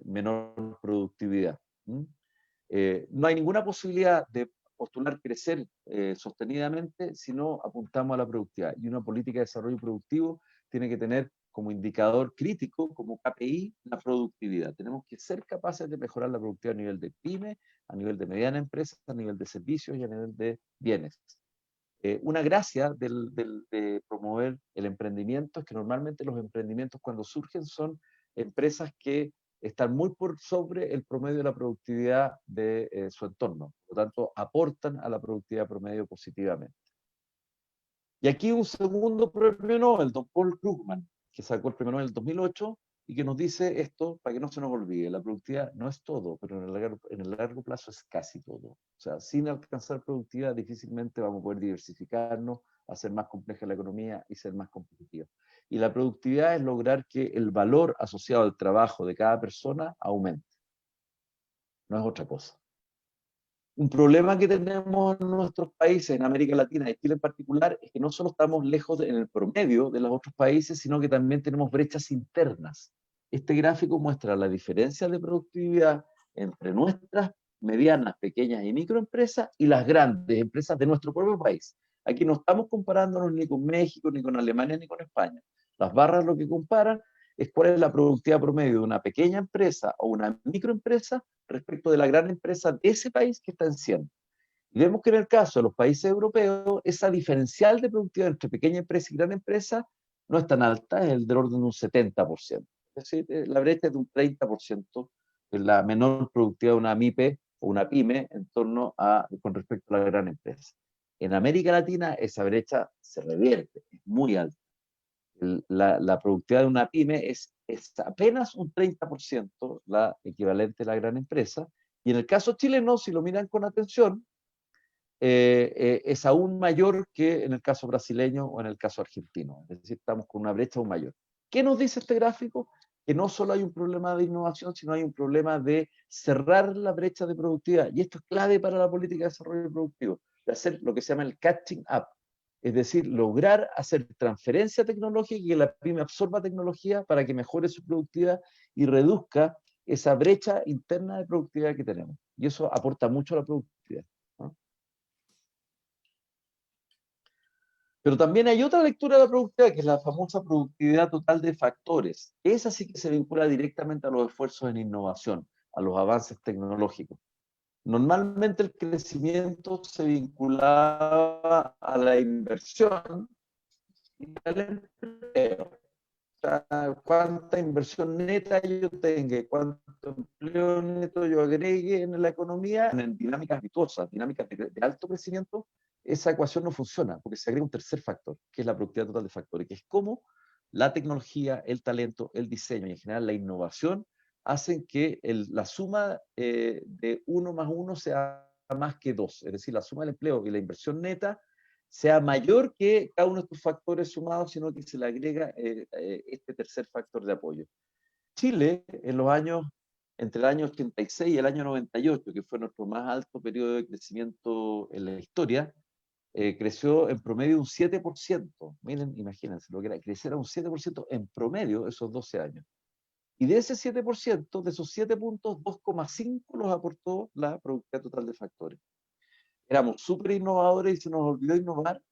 menor productividad. No hay ninguna posibilidad de postular crecer sostenidamente si no apuntamos a la productividad. Y una política de desarrollo productivo tiene que tener como indicador crítico, como KPI, la productividad. Tenemos que ser capaces de mejorar la productividad a nivel de pyme, a nivel de mediana empresa, a nivel de servicios y a nivel de bienes. Una gracia de promover el emprendimiento es que normalmente los emprendimientos cuando surgen son empresas que están muy por sobre el promedio de la productividad de su entorno. Por lo tanto, aportan a la productividad promedio positivamente. Y aquí un segundo premio Nobel, don Paul Krugman, que sacó el premio Nobel en el 2008 y que nos dice esto para que no se nos olvide. La productividad no es todo, pero en el largo plazo es casi todo. O sea, sin alcanzar productividad difícilmente vamos a poder diversificarnos, hacer más compleja la economía y ser más competitivos. Y la productividad es lograr que el valor asociado al trabajo de cada persona aumente. No es otra cosa. Un problema que tenemos en nuestros países, en América Latina y Chile en particular, es que no solo estamos lejos en el promedio de los otros países, sino que también tenemos brechas internas. Este gráfico muestra la diferencia de productividad entre nuestras medianas, pequeñas y microempresas y las grandes empresas de nuestro propio país. Aquí no estamos comparándonos ni con México, ni con Alemania, ni con España. Las barras lo que comparan es cuál es la productividad promedio de una pequeña empresa o una microempresa respecto de la gran empresa de ese país que está en 100. Y vemos que en el caso de los países europeos, esa diferencial de productividad entre pequeña empresa y gran empresa no es tan alta, es del orden de un 70%. Es decir, la brecha es de un 30%, es la menor productividad de una MIPE o una PYME con respecto a la gran empresa. En América Latina esa brecha se revierte, es muy alta. La productividad de una pyme es apenas un 30%, la equivalente a la gran empresa, y en el caso chileno, si lo miran con atención, es aún mayor que en el caso brasileño o en el caso argentino, es decir, estamos con una brecha aún mayor. ¿Qué nos dice este gráfico? Que no solo hay un problema de innovación, sino hay un problema de cerrar la brecha de productividad, y esto es clave para la política de desarrollo productivo, de hacer lo que se llama el catching up, es decir, lograr hacer transferencia tecnológica y que la pyme absorba tecnología para que mejore su productividad y reduzca esa brecha interna de productividad que tenemos. Y eso aporta mucho a la productividad, ¿no? Pero también hay otra lectura de la productividad, que es la famosa productividad total de factores. Esa sí que se vincula directamente a los esfuerzos en innovación, a los avances tecnológicos. Normalmente el crecimiento se vinculaba a la inversión y al empleo. O sea, cuánta inversión neta yo tenga, cuánto empleo neto yo agregue en la economía, en dinámicas virtuosas, dinámicas de alto crecimiento, esa ecuación no funciona, porque se agrega un tercer factor, que es la productividad total de factores, que es cómo la tecnología, el talento, el diseño y en general la innovación hacen que la suma de 1 más 1 sea más que 2, es decir, la suma del empleo y la inversión neta sea mayor que cada uno de estos factores sumados, sino que se le agrega este tercer factor de apoyo. Chile, en los años, entre el año 86 y el año 98, que fue nuestro más alto periodo de crecimiento en la historia, creció en promedio un 7%. Miren, imagínense, lo que era crecer a un 7% en promedio esos 12 años. Y de ese 7%, de esos 7 puntos, 2,5 los aportó la productividad total de factores. Éramos súper innovadores y se nos olvidó innovar.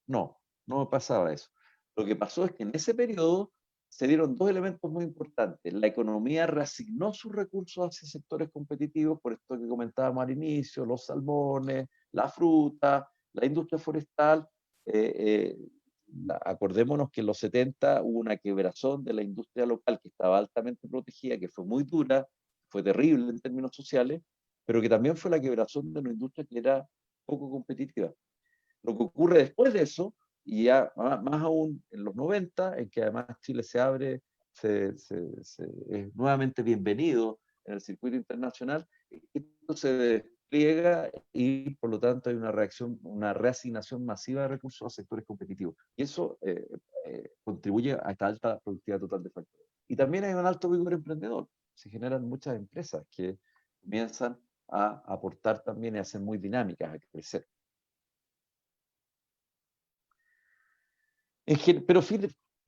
No, no pasaba eso. Lo que pasó es que en ese periodo se dieron dos elementos muy importantes. La economía reasignó sus recursos hacia sectores competitivos, por esto que comentábamos al inicio, los salmones, la fruta, la industria forestal. Eh, eh, Acordémonos que en los 70 hubo una quebrazón de la industria local que estaba altamente protegida, que fue muy dura, fue terrible en términos sociales, pero que también fue la quebrazón de una industria que era poco competitiva. Lo que ocurre después de eso, y ya más aún en los 90, en que además Chile se abre, es nuevamente bienvenido en el circuito internacional, esto se despliega y por lo tanto hay una reasignación masiva de recursos a sectores competitivos. Y eso contribuye a esta alta productividad total de factores. Y también hay un alto vigor emprendedor. Se generan muchas empresas que comienzan a aportar también y a ser muy dinámicas, a crecer. Pero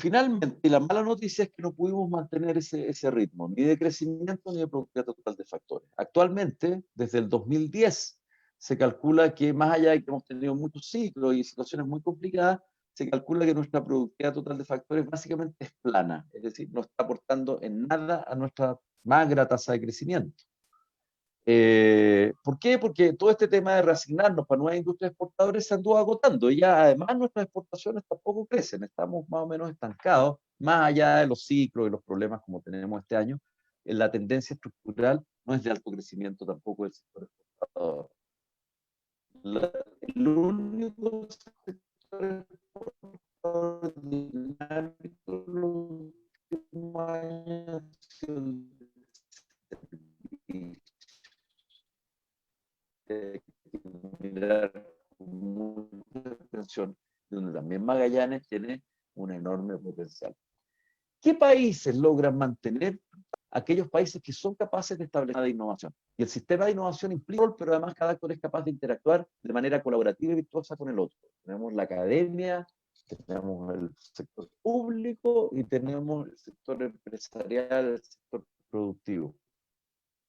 Finalmente, y la mala noticia es que no pudimos mantener ese ritmo, ni de crecimiento ni de productividad total de factores. Actualmente, desde el 2010, se calcula que más allá de que hemos tenido muchos ciclos y situaciones muy complicadas, se calcula que nuestra productividad total de factores básicamente es plana, es decir, no está aportando en nada a nuestra magra tasa de crecimiento. ¿Por qué? Porque todo este tema de reasignarnos para nuevas industrias exportadoras se anduvo agotando y ya además nuestras exportaciones tampoco crecen, estamos más o menos estancados, más allá de los ciclos y los problemas como tenemos este año, la tendencia estructural no es de alto crecimiento tampoco del sector exportador. El único sector exportador dinámico en los últimos años ha sido el mirar con mucha atención, donde también Magallanes tiene un enorme potencial. ¿Qué países logran mantener aquellos países que son capaces de establecer de innovación? Y el sistema de innovación implica, pero además cada actor es capaz de interactuar de manera colaborativa y virtuosa con el otro. Tenemos la academia, tenemos el sector público y tenemos el sector empresarial, el sector productivo.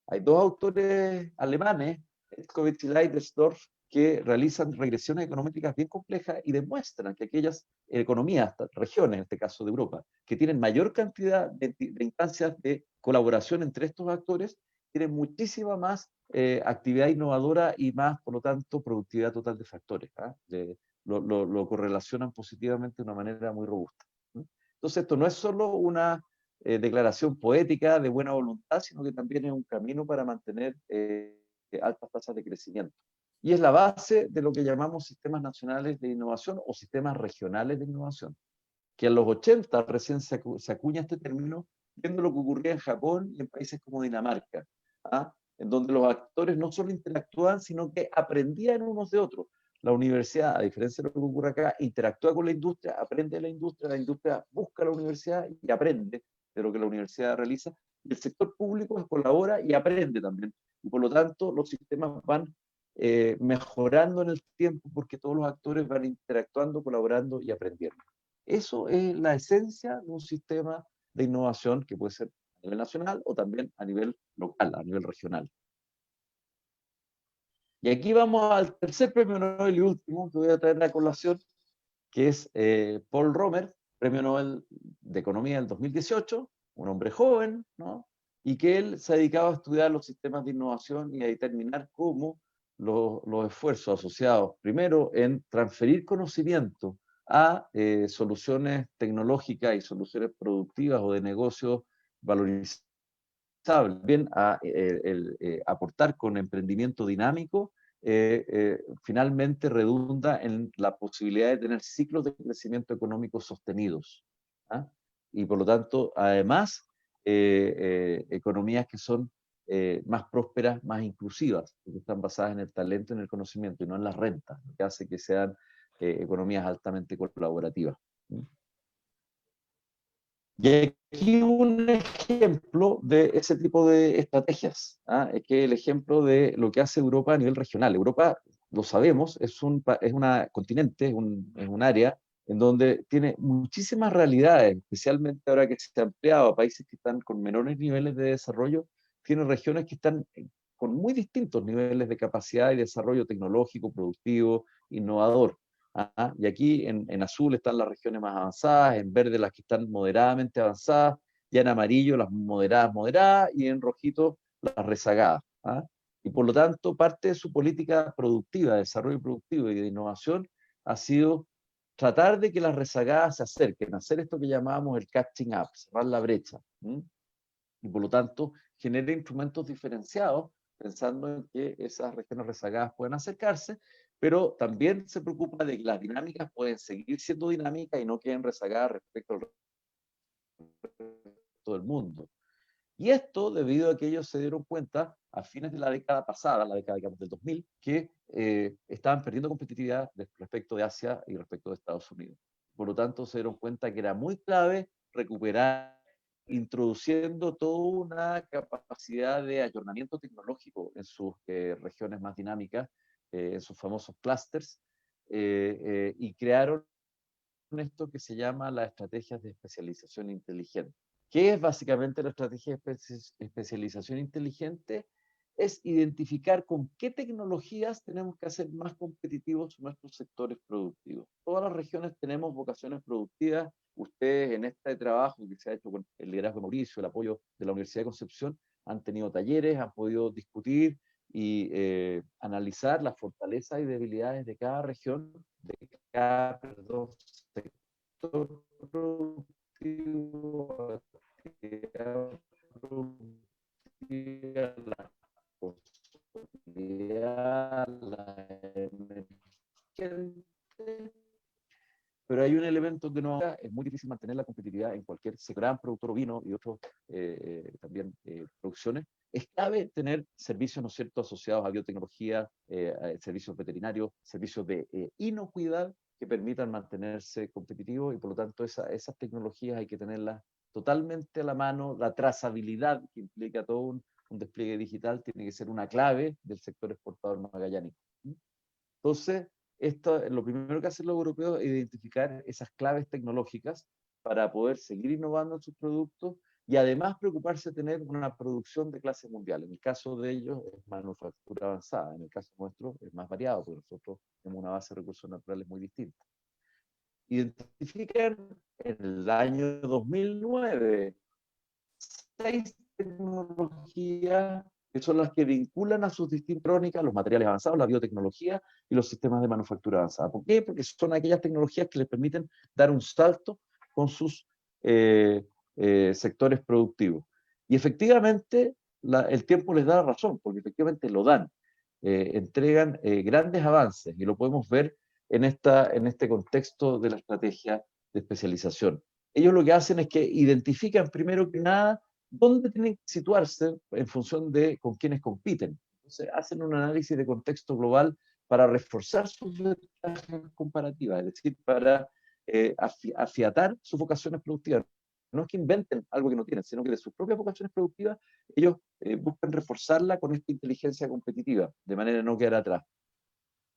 Hay dos autores alemanes, Eskovitz y Leidesdorf, que realizan regresiones económicas bien complejas y demuestran que aquellas economías, regiones, en este caso de Europa, que tienen mayor cantidad de instancias de colaboración entre estos actores, tienen muchísima más actividad innovadora y más, por lo tanto, productividad total de factores. Lo correlacionan positivamente de una manera muy robusta. Entonces, esto no es solo una declaración poética de buena voluntad, sino que también es un camino para mantener altas tasas de crecimiento. Y es la base de lo que llamamos sistemas nacionales de innovación o sistemas regionales de innovación, que en los 80 recién se acuña este término, viendo lo que ocurría en Japón y en países como Dinamarca, en donde los actores no solo interactúan, sino que aprendían unos de otros. La universidad, a diferencia de lo que ocurre acá, interactúa con la industria la industria busca la universidad y aprende de lo que la universidad realiza, y el sector público colabora y aprende también. Y por lo tanto, los sistemas van mejorando en el tiempo porque todos los actores van interactuando, colaborando y aprendiendo. Eso es la esencia de un sistema de innovación que puede ser a nivel nacional o también a nivel local, a nivel regional. Y aquí vamos al tercer premio Nobel y último que voy a traer a colación, que es Paul Romer, premio Nobel de Economía del 2018, un hombre joven, ¿no? Y que él se ha dedicado a estudiar los sistemas de innovación y a determinar cómo los esfuerzos asociados, primero, en transferir conocimiento a soluciones tecnológicas y soluciones productivas o de negocios valorizables, bien a aportar con emprendimiento dinámico, finalmente redunda en la posibilidad de tener ciclos de crecimiento económico sostenidos. ¿Ah? Y por lo tanto, además, economías que son más prósperas, más inclusivas, porque están basadas en el talento y en el conocimiento y no en las rentas, lo que hace que sean economías altamente colaborativas. Y aquí un ejemplo de ese tipo de estrategias, es que el ejemplo de lo que hace Europa a nivel regional. Europa, lo sabemos, es un continente, es un área en donde tiene muchísimas realidades, especialmente ahora que se ha ampliado a países que están con menores niveles de desarrollo, tiene regiones que están con muy distintos niveles de capacidad y desarrollo tecnológico, productivo, innovador. Y aquí en azul están las regiones más avanzadas, en verde las que están moderadamente avanzadas, ya en amarillo las moderadas, y en rojito las rezagadas. Y por lo tanto, parte de su política productiva, de desarrollo productivo y de innovación ha sido tratar de que las rezagadas se acerquen, hacer esto que llamábamos el catching up, cerrar la brecha. Y por lo tanto, genera instrumentos diferenciados, pensando en que esas regiones rezagadas pueden acercarse, pero también se preocupa de que las dinámicas pueden seguir siendo dinámicas y no queden rezagadas respecto al resto del mundo. Y esto debido a que ellos se dieron cuenta a fines de la década pasada, la década digamos, del 2000, que estaban perdiendo competitividad respecto de Asia y respecto de Estados Unidos. Por lo tanto, se dieron cuenta que era muy clave recuperar, introduciendo toda una capacidad de ayornamiento tecnológico en sus regiones más dinámicas, en sus famosos clusters, y crearon esto que se llama las estrategias de especialización inteligente. ¿Qué es básicamente la estrategia de especialización inteligente? Es identificar con qué tecnologías tenemos que hacer más competitivos nuestros sectores productivos. Todas las regiones tenemos vocaciones productivas. Ustedes en este trabajo que se ha hecho con el liderazgo de Mauricio, el apoyo de la Universidad de Concepción, han tenido talleres, han podido discutir y analizar las fortalezas y debilidades de cada región, de cada sector productivo, la posibilidad, la emergente, pero hay un elemento que no es muy difícil mantener la competitividad en cualquier gran productor ovino y otros también producciones. Es clave tener servicios, ¿no es cierto?, asociados a biotecnología, servicios veterinarios, servicios de inocuidad que permitan mantenerse competitivos y por lo tanto esas tecnologías hay que tenerlas totalmente a la mano. La trazabilidad que implica todo un despliegue digital tiene que ser una clave del sector exportador magallánico. Entonces, lo primero que hacen los europeos es identificar esas claves tecnológicas para poder seguir innovando en sus productos y además preocuparse de tener una producción de clase mundial. En el caso de ellos es manufactura avanzada, en el caso nuestro es más variado, porque nosotros tenemos una base de recursos naturales muy distinta. Identifican en el año 2009 6 tecnologías que son las que vinculan a sus distintas crónicas los materiales avanzados, la biotecnología y los sistemas de manufactura avanzada. ¿Por qué? Porque son aquellas tecnologías que les permiten dar un salto con sus sectores productivos. Y efectivamente el tiempo les da razón, porque efectivamente lo dan. Entregan grandes avances y lo podemos ver en este contexto de la estrategia de especialización. Ellos lo que hacen es que identifican primero que nada dónde tienen que situarse en función de con quiénes compiten. Entonces, hacen un análisis de contexto global para reforzar sus ventajas comparativas, es decir, para afiatar sus vocaciones productivas. No es que inventen algo que no tienen, sino que de sus propias vocaciones productivas, ellos buscan reforzarla con esta inteligencia competitiva, de manera de no quedar atrás.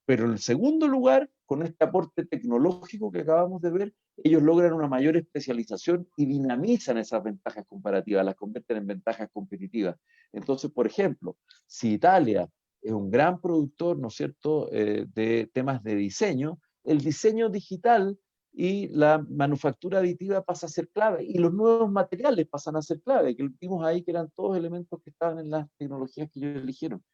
Pero en segundo lugar, con este aporte tecnológico que acabamos de ver, ellos logran una mayor especialización y dinamizan esas ventajas comparativas, las convierten en ventajas competitivas. Entonces, por ejemplo, si Italia es un gran productor, ¿no es cierto?, de temas de diseño, el diseño digital y la manufactura aditiva pasa a ser clave, y los nuevos materiales pasan a ser clave, que vimos ahí que eran todos elementos que estaban en las tecnologías que ellos eligieron.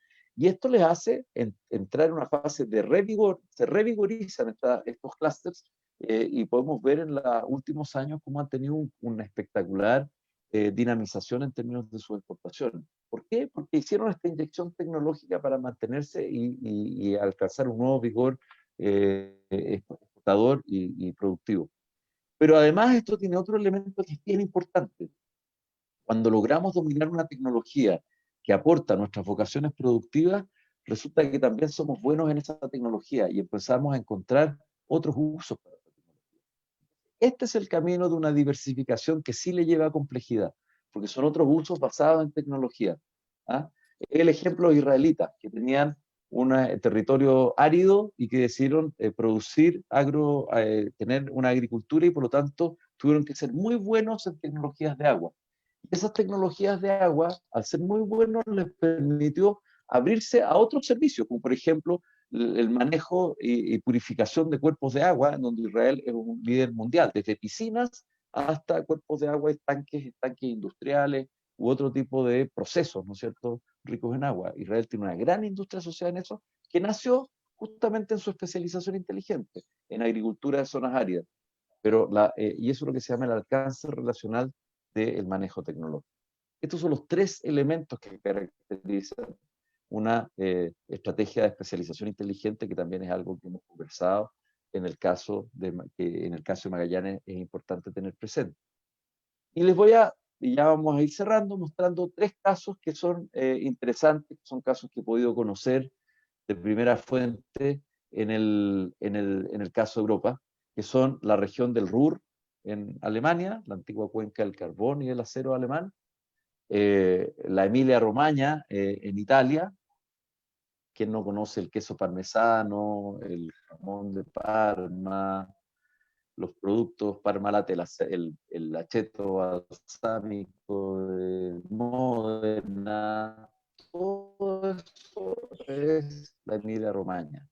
Y esto les hace entrar en una fase de revigor, se revigorizan estos clústeres y podemos ver en los últimos años cómo han tenido una espectacular dinamización en términos de su exportación. ¿Por qué? Porque hicieron esta inyección tecnológica para mantenerse y alcanzar un nuevo vigor exportador y productivo. Pero además esto tiene otro elemento que es bien importante. Cuando logramos dominar una tecnología que aporta a nuestras vocaciones productivas, resulta que también somos buenos en esa tecnología y empezamos a encontrar otros usos para la tecnología. Este es el camino de una diversificación que sí le lleva a complejidad, porque son otros usos basados en tecnología. ¿Ah? El ejemplo israelita, que tenían un territorio árido y que decidieron producir tener una agricultura y por lo tanto tuvieron que ser muy buenos en tecnologías de agua. Esas tecnologías de agua, al ser muy buenos, les permitió abrirse a otros servicios, como por ejemplo el manejo y purificación de cuerpos de agua, en donde Israel es un líder mundial, desde piscinas hasta cuerpos de agua, estanques industriales u otro tipo de procesos, ¿no es cierto?, ricos en agua. Israel tiene una gran industria asociada en eso, que nació justamente en su especialización inteligente, en agricultura de zonas áridas. Y eso es lo que se llama el alcance relacional del manejo tecnológico. Estos son los 3 elementos que caracterizan una estrategia de especialización inteligente, que también es algo que hemos conversado en el caso de Magallanes, es importante tener presente. Y ya vamos a ir cerrando, mostrando 3 casos que son interesantes, son casos que he podido conocer de primera fuente en el caso de Europa, que son la región del Ruhr en Alemania, la antigua cuenca del carbón y del acero alemán, la Emilia-Romagna en Italia. ¿Quién no conoce el queso parmesano, el jamón de Parma, los productos Parmalat, el acheto balsámico de Módena, todo eso es la Emilia-Romagna.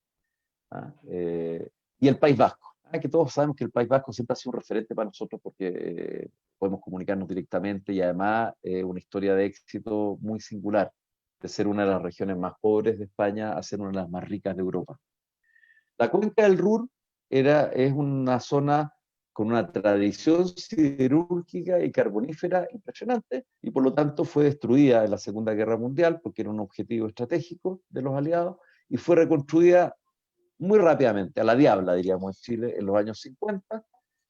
¿Ah? Y el País Vasco, que todos sabemos que el País Vasco siempre ha sido un referente para nosotros porque podemos comunicarnos directamente y además una historia de éxito muy singular, de ser una de las regiones más pobres de España a ser una de las más ricas de Europa. La cuenca del Ruhr es una zona con una tradición siderúrgica y carbonífera impresionante y por lo tanto fue destruida en la Segunda Guerra Mundial porque era un objetivo estratégico de los aliados y fue reconstruida muy rápidamente, a la diabla, diríamos en Chile, en los años 50,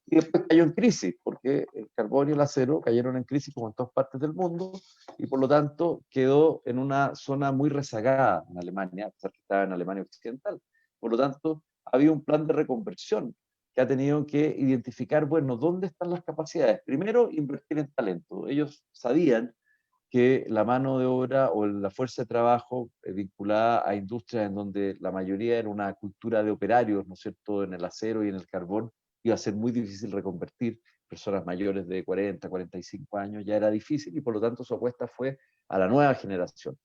y después cayó en crisis, porque el carbón y el acero cayeron en crisis como en todas partes del mundo, y por lo tanto quedó en una zona muy rezagada en Alemania, a pesar que estaba en Alemania Occidental. Por lo tanto, había un plan de reconversión que ha tenido que identificar, bueno, ¿dónde están las capacidades? Primero, invertir en talento. Ellos sabían que la mano de obra o la fuerza de trabajo vinculada a industrias en donde la mayoría era una cultura de operarios, ¿no es cierto?, en el acero y en el carbón, iba a ser muy difícil reconvertir. Personas mayores de 40, 45 años ya era difícil y por lo tanto su apuesta fue a la nueva generación.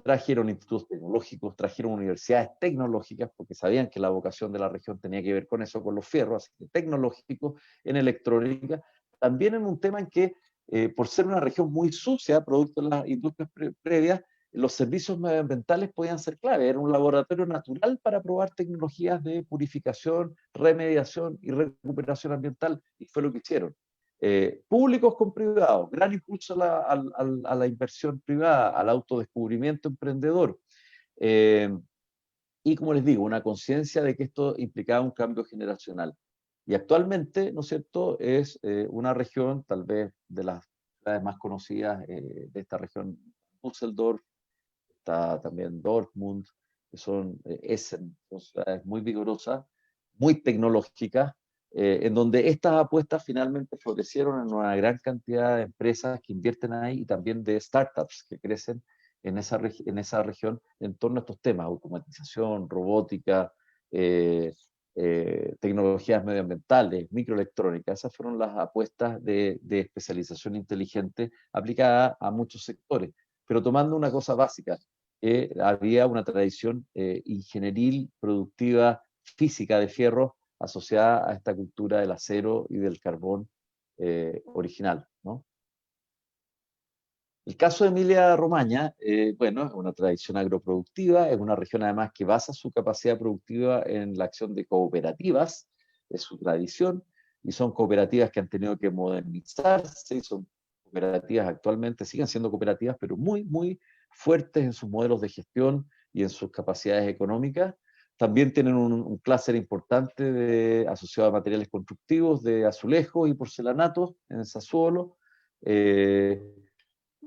Trajeron institutos tecnológicos, trajeron universidades tecnológicas, porque sabían que la vocación de la región tenía que ver con eso, con los fierros, así que tecnológicos, en electrónica, también en un tema en que, por ser una región muy sucia, producto de las industrias previas, los servicios medioambientales podían ser clave. Era un laboratorio natural para probar tecnologías de purificación, remediación y recuperación ambiental, y fue lo que hicieron. Públicos con privados, gran impulso a la inversión privada, al autodescubrimiento emprendedor. Y como les digo, una conciencia de que esto implicaba un cambio generacional. Y actualmente, ¿no es cierto?, es una región, tal vez de las ciudades más conocidas de esta región, Düsseldorf, está también Dortmund, que son Essen, son ciudades muy vigorosas, muy tecnológicas, en donde estas apuestas finalmente florecieron en una gran cantidad de empresas que invierten ahí y también de startups que crecen en esa región en torno a estos temas, automatización, robótica, tecnologías medioambientales, microelectrónica. Esas fueron las apuestas de especialización inteligente aplicada a muchos sectores, pero tomando una cosa básica, que había una tradición ingenieril, productiva, física de fierro asociada a esta cultura del acero y del carbón original, ¿no? El caso de Emilia-Romagna, bueno, es una tradición agroproductiva, es una región además que basa su capacidad productiva en la acción de cooperativas, es su tradición, y son cooperativas que han tenido que modernizarse, y son cooperativas actualmente, siguen siendo cooperativas, pero muy, muy fuertes en sus modelos de gestión y en sus capacidades económicas. También tienen un clúster importante asociado a materiales constructivos de azulejos y porcelanatos en el Sassuolo.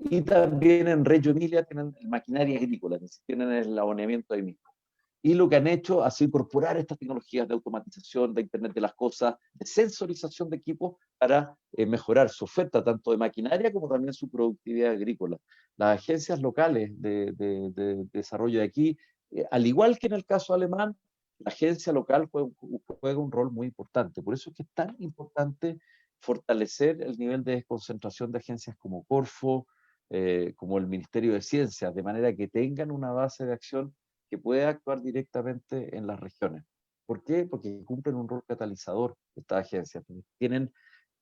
Y también en Reggio Emilia tienen maquinaria agrícola, tienen el aboneamiento ahí mismo. Y lo que han hecho ha sido incorporar estas tecnologías de automatización, de Internet de las Cosas, de sensorización de equipos para mejorar su oferta tanto de maquinaria como también su productividad agrícola. Las agencias locales de desarrollo de aquí, al igual que en el caso alemán, la agencia local juega un rol muy importante. Por eso es que es tan importante fortalecer el nivel de desconcentración de agencias como Corfo, como el Ministerio de Ciencias, de manera que tengan una base de acción que pueda actuar directamente en las regiones. ¿Por qué? Porque cumplen un rol catalizador estas agencias. Tienen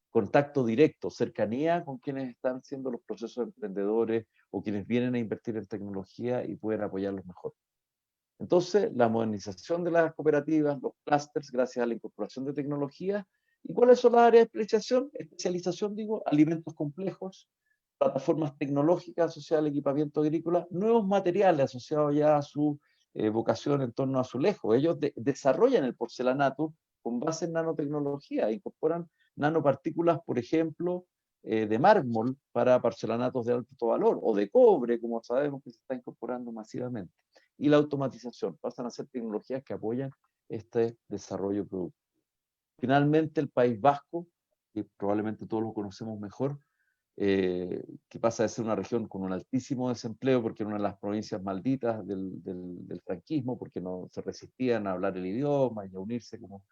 contacto directo, cercanía con quienes están haciendo los procesos emprendedores o quienes vienen a invertir en tecnología y pueden apoyarlos mejor. Entonces, la modernización de las cooperativas, los clústeres, gracias a la incorporación de tecnología. ¿Y cuáles son las áreas de especialización? Especialización, digo, alimentos complejos, plataformas tecnológicas asociadas al equipamiento agrícola, nuevos materiales asociados ya a su vocación en torno a azulejo. Ellos desarrollan el porcelanato con base en nanotecnología, incorporan nanopartículas, por ejemplo, de mármol para porcelanatos de alto valor, o de cobre, como sabemos que se está incorporando masivamente. Y la automatización, pasan a ser tecnologías que apoyan este desarrollo productivo. Finalmente, el País Vasco, que probablemente todos lo conocemos mejor, que pasa de ser una región con un altísimo desempleo, porque era una de las provincias malditas del franquismo, porque no se resistían a hablar el idioma y a unirse como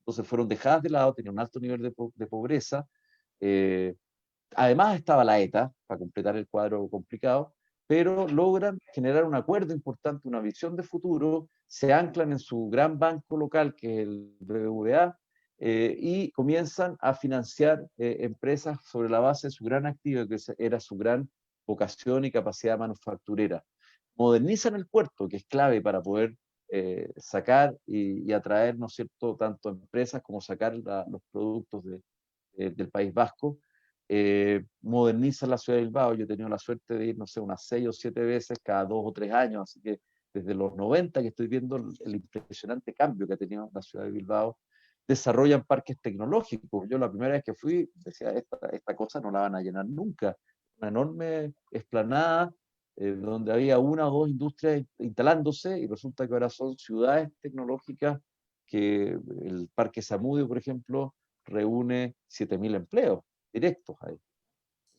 entonces fueron dejadas de lado, tenían un alto nivel de pobreza. Además estaba la ETA, para completar el cuadro complicado, pero logran generar un acuerdo importante, una visión de futuro, se anclan en su gran banco local, que es el BBVA, y comienzan a financiar empresas sobre la base de su gran activo, que era su gran vocación y capacidad manufacturera. Modernizan el puerto, que es clave para poder sacar y atraer, ¿no es cierto?, tanto empresas como sacar los productos del País Vasco. Modernizan la ciudad de Bilbao. Yo he tenido la suerte de ir, no sé, unas 6 o 7 veces cada 2 o 3 años, así que desde los 90 que estoy viendo el impresionante cambio que ha tenido la ciudad de Bilbao. Desarrollan parques tecnológicos. Yo la primera vez que fui decía, esta cosa no la van a llenar nunca. Una enorme explanada donde había una o dos industrias instalándose, y resulta que ahora son ciudades tecnológicas, que el Parque Zamudio, por ejemplo, reúne 7.000 empleos directos ahí.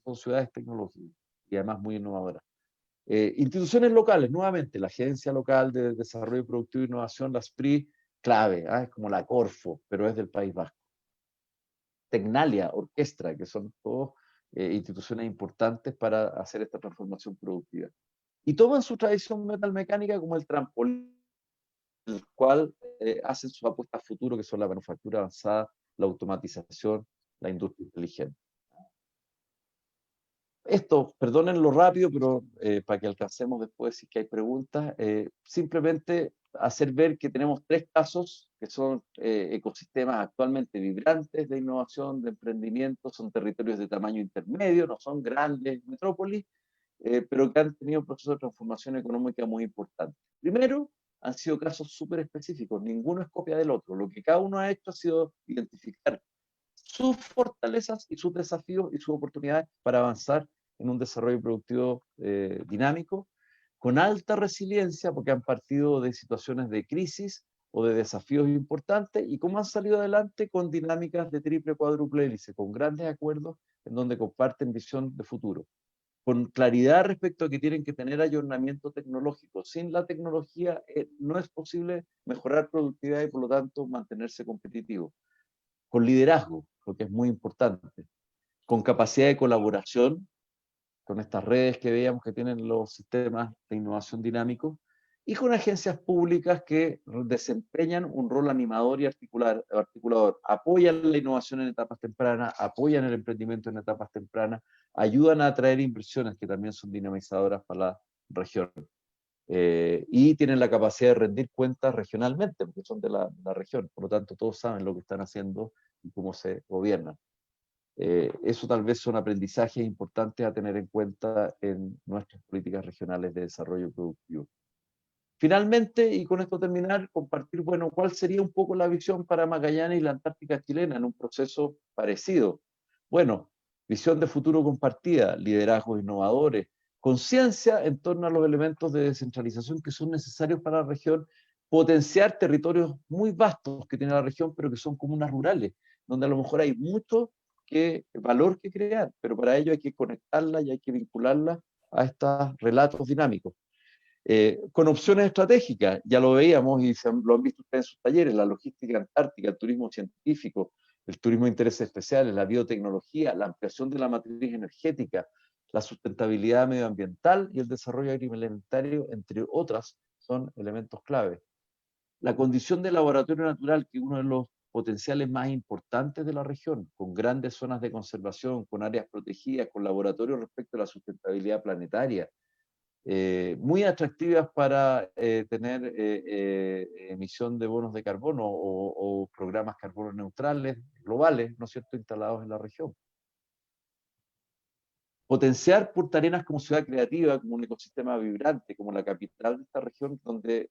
Son ciudades tecnológicas y además muy innovadoras. Instituciones locales, nuevamente, la Agencia Local de Desarrollo Productivo e Innovación, la SPRI, clave, es como la Corfo, pero es del País Vasco. Tecnalia, Orquestra, que son todos instituciones importantes para hacer esta transformación productiva. Y toman su tradición metalmecánica como el trampolín, el cual hacen sus apuestas a futuro, que son la manufactura avanzada, la automatización, la industria inteligente. Esto, perdonen lo rápido, pero para que alcancemos después si es que hay preguntas, simplemente hacer ver que tenemos 3 casos que son ecosistemas actualmente vibrantes de innovación, de emprendimiento, son territorios de tamaño intermedio, no son grandes metrópolis, pero que han tenido procesos de transformación económica muy importantes. Primero, han sido casos súper específicos, ninguno es copia del otro. Lo que cada uno ha hecho ha sido identificar sus fortalezas y sus desafíos y sus oportunidades para avanzar en un desarrollo productivo dinámico, con alta resiliencia, porque han partido de situaciones de crisis o de desafíos importantes, y cómo han salido adelante con dinámicas de triple, cuádruple hélice, con grandes acuerdos en donde comparten visión de futuro, con claridad respecto a que tienen que tener ayornamiento tecnológico. Sin la tecnología no es posible mejorar productividad y por lo tanto mantenerse competitivo. Con liderazgo, lo que es muy importante, con capacidad de colaboración, con estas redes que veíamos que tienen los sistemas de innovación dinámico, y con agencias públicas que desempeñan un rol animador y articulador, apoyan la innovación en etapas tempranas, apoyan el emprendimiento en etapas tempranas, ayudan a atraer inversiones que también son dinamizadoras para la región. Y tienen la capacidad de rendir cuentas regionalmente, porque son de la región, por lo tanto todos saben lo que están haciendo y cómo se gobiernan. Eso tal vez son aprendizajes importantes a tener en cuenta en nuestras políticas regionales de desarrollo productivo. Finalmente, y con esto terminar, compartir, bueno, cuál sería un poco la visión para Magallanes y la Antártica chilena en un proceso parecido. Bueno, visión de futuro compartida, liderazgos innovadores, conciencia en torno a los elementos de descentralización que son necesarios para la región, potenciar territorios muy vastos que tiene la región, pero que son comunas rurales, donde a lo mejor hay mucho valor que crear, pero para ello hay que conectarla y hay que vincularla a estos relatos dinámicos. Con opciones estratégicas, ya lo veíamos y lo han visto ustedes en sus talleres, la logística antártica, el turismo científico, el turismo de intereses especiales, la biotecnología, la ampliación de la matriz energética, la sustentabilidad medioambiental y el desarrollo agroalimentario, entre otras, son elementos clave. La condición de laboratorio natural, que es uno de los potenciales más importantes de la región, con grandes zonas de conservación, con áreas protegidas, con laboratorios respecto a la sustentabilidad planetaria, muy atractivas para tener emisión de bonos de carbono o programas carbono neutrales globales, ¿no es cierto?, instalados en la región. Potenciar Punta Arenas como ciudad creativa, como un ecosistema vibrante, como la capital de esta región, donde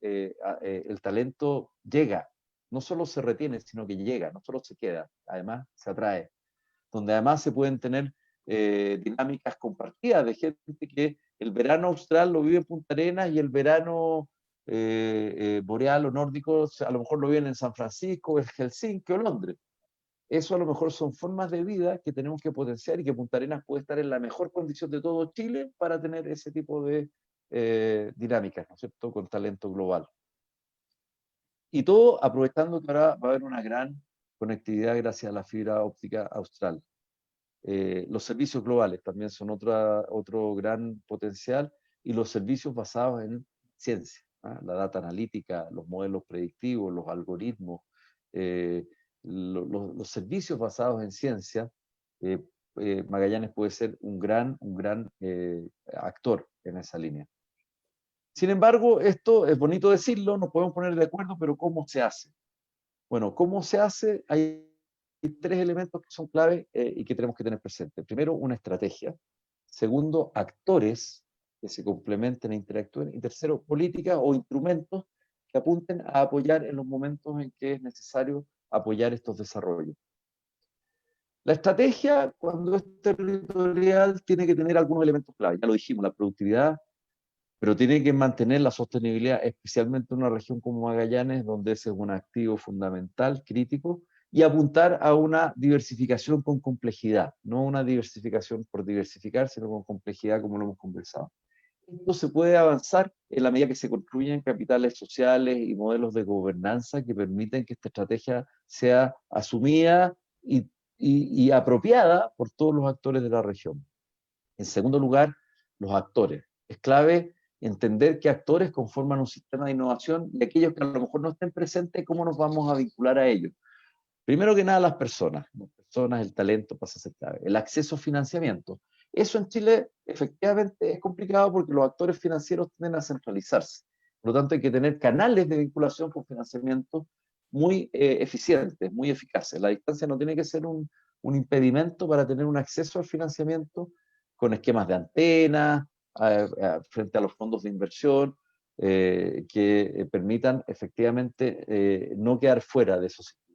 el talento llega, no solo se retiene, sino que llega, no solo se queda, además se atrae, donde además se pueden tener dinámicas compartidas de gente que el verano austral lo vive en Punta Arenas y el verano boreal o nórdico a lo mejor lo viven en San Francisco, en Helsinki o Londres. Eso a lo mejor son formas de vida que tenemos que potenciar y que Punta Arenas puede estar en la mejor condición de todo Chile para tener ese tipo de dinámicas, ¿no es cierto?, con talento global. Y todo aprovechando que ahora va a haber una gran conectividad gracias a la fibra óptica austral. Los servicios globales también son otro gran potencial, y los servicios basados en ciencia, la data analítica, los modelos predictivos, los algoritmos, los servicios basados en ciencia. Magallanes puede ser un gran actor en esa línea. Sin embargo, esto es bonito decirlo, nos podemos poner de acuerdo, pero ¿cómo se hace? Bueno, ¿cómo se hace? Hay tres elementos que son clave y que tenemos que tener presente. Primero, una estrategia. Segundo, actores que se complementen e interactúen. Y tercero, políticas o instrumentos que apunten a apoyar en los momentos en que es necesario apoyar estos desarrollos. La estrategia, cuando es territorial, tiene que tener algunos elementos clave. Ya lo dijimos, la productividad, pero tiene que mantener la sostenibilidad, especialmente en una región como Magallanes, donde ese es un activo fundamental, crítico, y apuntar a una diversificación con complejidad, no una diversificación por diversificar, sino con complejidad, como lo hemos conversado. Esto se puede avanzar en la medida que se construyen capitales sociales y modelos de gobernanza que permiten que esta estrategia sea asumida y apropiada por todos los actores de la región. En segundo lugar, los actores. Es clave entender qué actores conforman un sistema de innovación y aquellos que a lo mejor no estén presentes, cómo nos vamos a vincular a ellos. Primero que nada, las personas, el talento pasa a ser clave. El acceso a financiamiento. Eso en Chile efectivamente es complicado porque los actores financieros tienden a centralizarse. Por lo tanto, hay que tener canales de vinculación con financiamiento muy eficientes, muy eficaces. La distancia no tiene que ser un impedimento para tener un acceso al financiamiento con esquemas de antenas, frente a los fondos de inversión, que permitan efectivamente no quedar fuera de esos sistemas.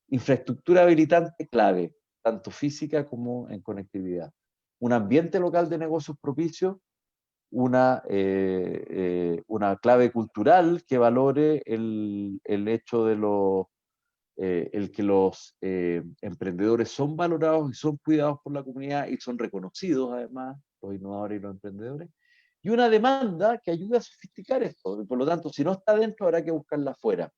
Infraestructura habilitante clave, tanto física como en conectividad. Un ambiente local de negocios propicio, una clave cultural que valore el hecho de el que los emprendedores son valorados y son cuidados por la comunidad y son reconocidos además, los innovadores y los emprendedores. Y una demanda que ayude a sofisticar esto. Por lo tanto, si no está dentro, habrá que buscarla afuera.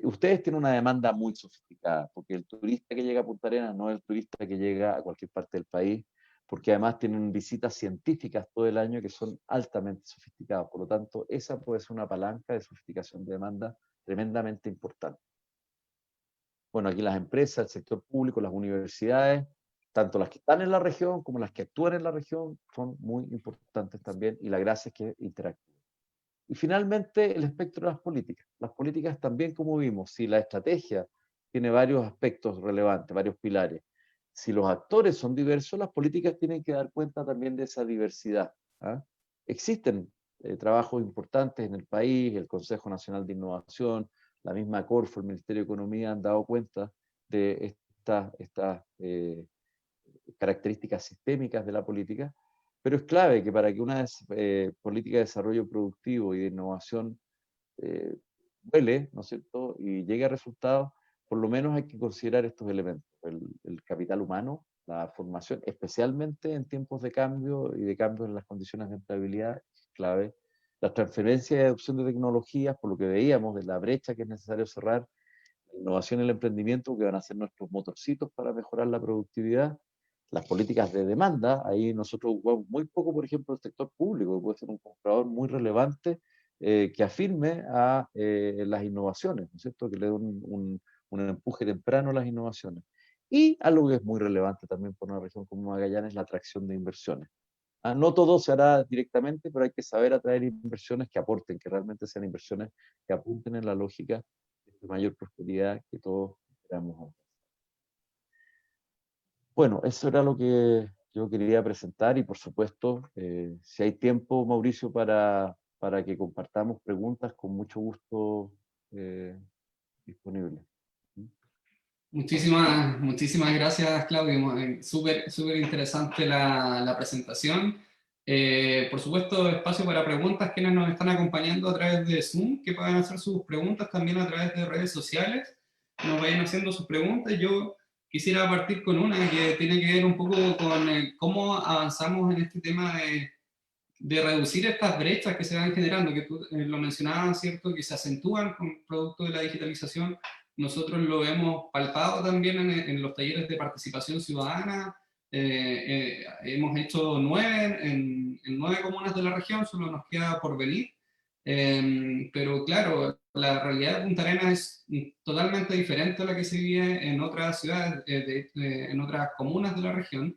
Ustedes tienen una demanda muy sofisticada, porque el turista que llega a Punta Arenas no es el turista que llega a cualquier parte del país, porque además tienen visitas científicas todo el año que son altamente sofisticadas. Por lo tanto, esa puede ser una palanca de sofisticación de demanda tremendamente importante. Bueno, aquí las empresas, el sector público, las universidades, tanto las que están en la región como las que actúan en la región, son muy importantes también, y la gracia es que interactúen. Y finalmente, el espectro de las políticas. Las políticas también, como vimos, si la estrategia tiene varios aspectos relevantes, varios pilares, si los actores son diversos, las políticas tienen que dar cuenta también de esa diversidad. Existen trabajos importantes en el país, el Consejo Nacional de Innovación, la misma Corfo, el Ministerio de Economía han dado cuenta de estas características sistémicas de la política, pero es clave que para que una política de desarrollo productivo y de innovación vuele, ¿no es cierto?, y llegue a resultados, por lo menos hay que considerar estos elementos, el capital humano, la formación, especialmente en tiempos de cambio y de cambio en las condiciones de empleabilidad, es clave. La transferencia y adopción de tecnologías, por lo que veíamos de la brecha que es necesario cerrar, la innovación y el emprendimiento, que van a ser nuestros motorcitos para mejorar la productividad. Las políticas de demanda, ahí nosotros jugamos muy poco, por ejemplo, el sector público, que puede ser un comprador muy relevante que afirme a las innovaciones, ¿no es cierto?, que le dé un empuje temprano a las innovaciones. Y algo que es muy relevante también por una región como Magallanes, la atracción de inversiones. No todo se hará directamente, pero hay que saber atraer inversiones que aporten, que realmente sean inversiones que apunten en la lógica de mayor prosperidad que todos esperamos. Bueno, eso era lo que yo quería presentar y por supuesto, si hay tiempo, Mauricio, para que compartamos preguntas, con mucho gusto disponible. Muchísimas gracias, Claudio. Súper interesante la presentación. Por supuesto, espacio para preguntas, quienes nos están acompañando a través de Zoom, que puedan hacer sus preguntas también a través de redes sociales, nos vayan haciendo sus preguntas. Yo quisiera partir con una que tiene que ver un poco con cómo avanzamos en este tema de reducir estas brechas que se van generando, que tú lo mencionabas, ¿cierto?, que se acentúan con producto de la digitalización, nosotros lo hemos palpado también en los talleres de participación ciudadana. Hemos hecho 9 en 9 comunas de la región, solo nos queda por venir. Pero claro, la realidad de Punta Arenas es totalmente diferente a la que se vive en otras ciudades, en otras comunas de la región.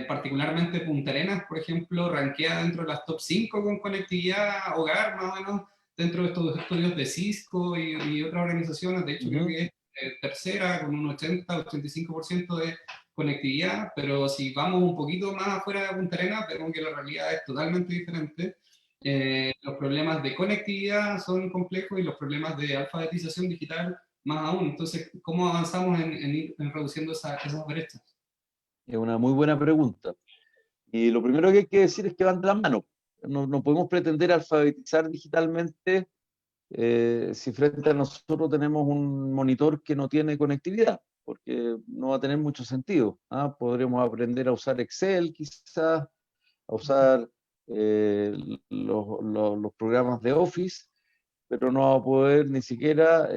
Particularmente Punta Arenas, por ejemplo, rankea dentro de las top 5 con conectividad hogar, más o menos, dentro de estos estudios de Cisco y otras organizaciones. De hecho, creo que es tercera con un 80-85% de conectividad, pero si vamos un poquito más afuera de Punta Arenas, vemos que la realidad es totalmente diferente. Los problemas de conectividad son complejos y los problemas de alfabetización digital más aún. Entonces, ¿cómo avanzamos en ir reduciendo esas brechas? Es una muy buena pregunta. Y lo primero que hay que decir es que van de la mano. No podemos pretender alfabetizar digitalmente si frente a nosotros tenemos un monitor que no tiene conectividad, porque no va a tener mucho sentido. ¿Ah? Podremos aprender a usar Excel, quizás, a usar los programas de Office, pero no va a poder ni siquiera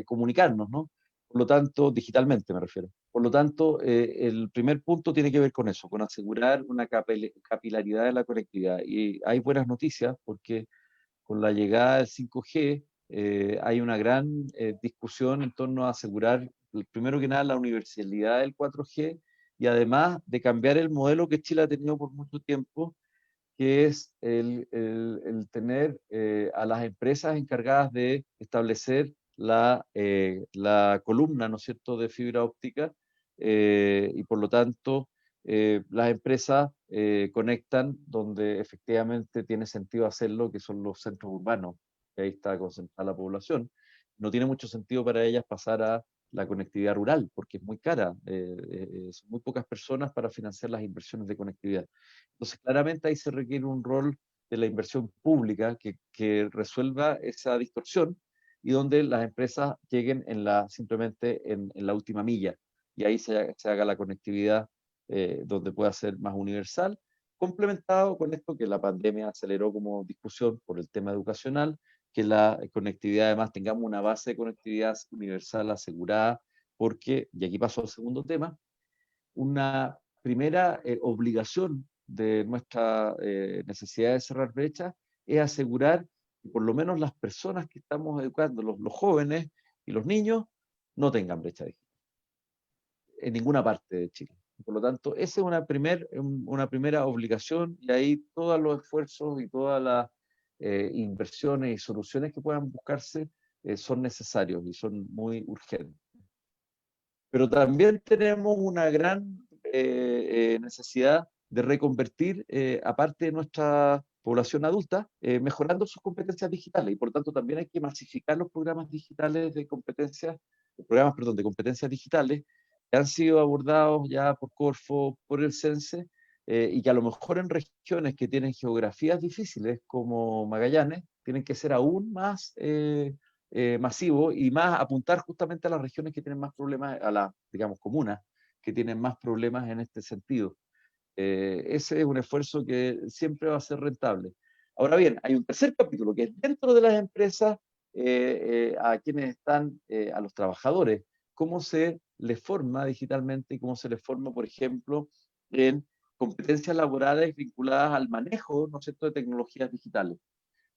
comunicarnos, ¿no? Por lo tanto, digitalmente me refiero. Por lo tanto, el primer punto tiene que ver con eso, con asegurar una capilaridad de la conectividad. Y hay buenas noticias porque con la llegada del 5G hay una gran discusión en torno a asegurar, primero que nada, la universalidad del 4G y además de cambiar el modelo que Chile ha tenido por mucho tiempo, que es el tener a las empresas encargadas de establecer la columna, ¿no es cierto?, de fibra óptica, y por lo tanto las empresas conectan donde efectivamente tiene sentido hacerlo, que son los centros urbanos, que ahí está concentrada la población. No tiene mucho sentido para ellas pasar a la conectividad rural, porque es muy cara, son muy pocas personas para financiar las inversiones de conectividad. Entonces, claramente ahí se requiere un rol de la inversión pública que resuelva esa distorsión y donde las empresas lleguen simplemente en la última milla y ahí se haga la conectividad donde pueda ser más universal, complementado con esto que la pandemia aceleró como discusión por el tema educacional, que la conectividad además tengamos una base de conectividad universal asegurada, porque, y aquí paso al segundo tema, una primera obligación de nuestra necesidad de cerrar brechas es asegurar que por lo menos las personas que estamos educando, los jóvenes y los niños, no tengan brecha digital en ninguna parte de Chile. Por lo tanto, esa es una primera obligación y ahí todos los esfuerzos y todas las inversiones y soluciones que puedan buscarse son necesarios y son muy urgentes. Pero también tenemos una gran necesidad de reconvertir a parte de nuestra población adulta, mejorando sus competencias digitales y por lo tanto también hay que masificar los programas digitales de competencias, programas, perdón, de competencias digitales que han sido abordados ya por Corfo, por el CENSE, y que a lo mejor en regiones que tienen geografías difíciles como Magallanes, tienen que ser aún más masivo y más apuntar justamente a las regiones que tienen más problemas, a las, digamos, comunas que tienen más problemas en este sentido. Ese es un esfuerzo que siempre va a ser rentable. Ahora bien, hay un tercer capítulo que es dentro de las empresas, a quienes están, a los trabajadores, cómo se les forma digitalmente y cómo se les forma, por ejemplo, en competencias laborales vinculadas al manejo, ¿no es cierto?, de tecnologías digitales.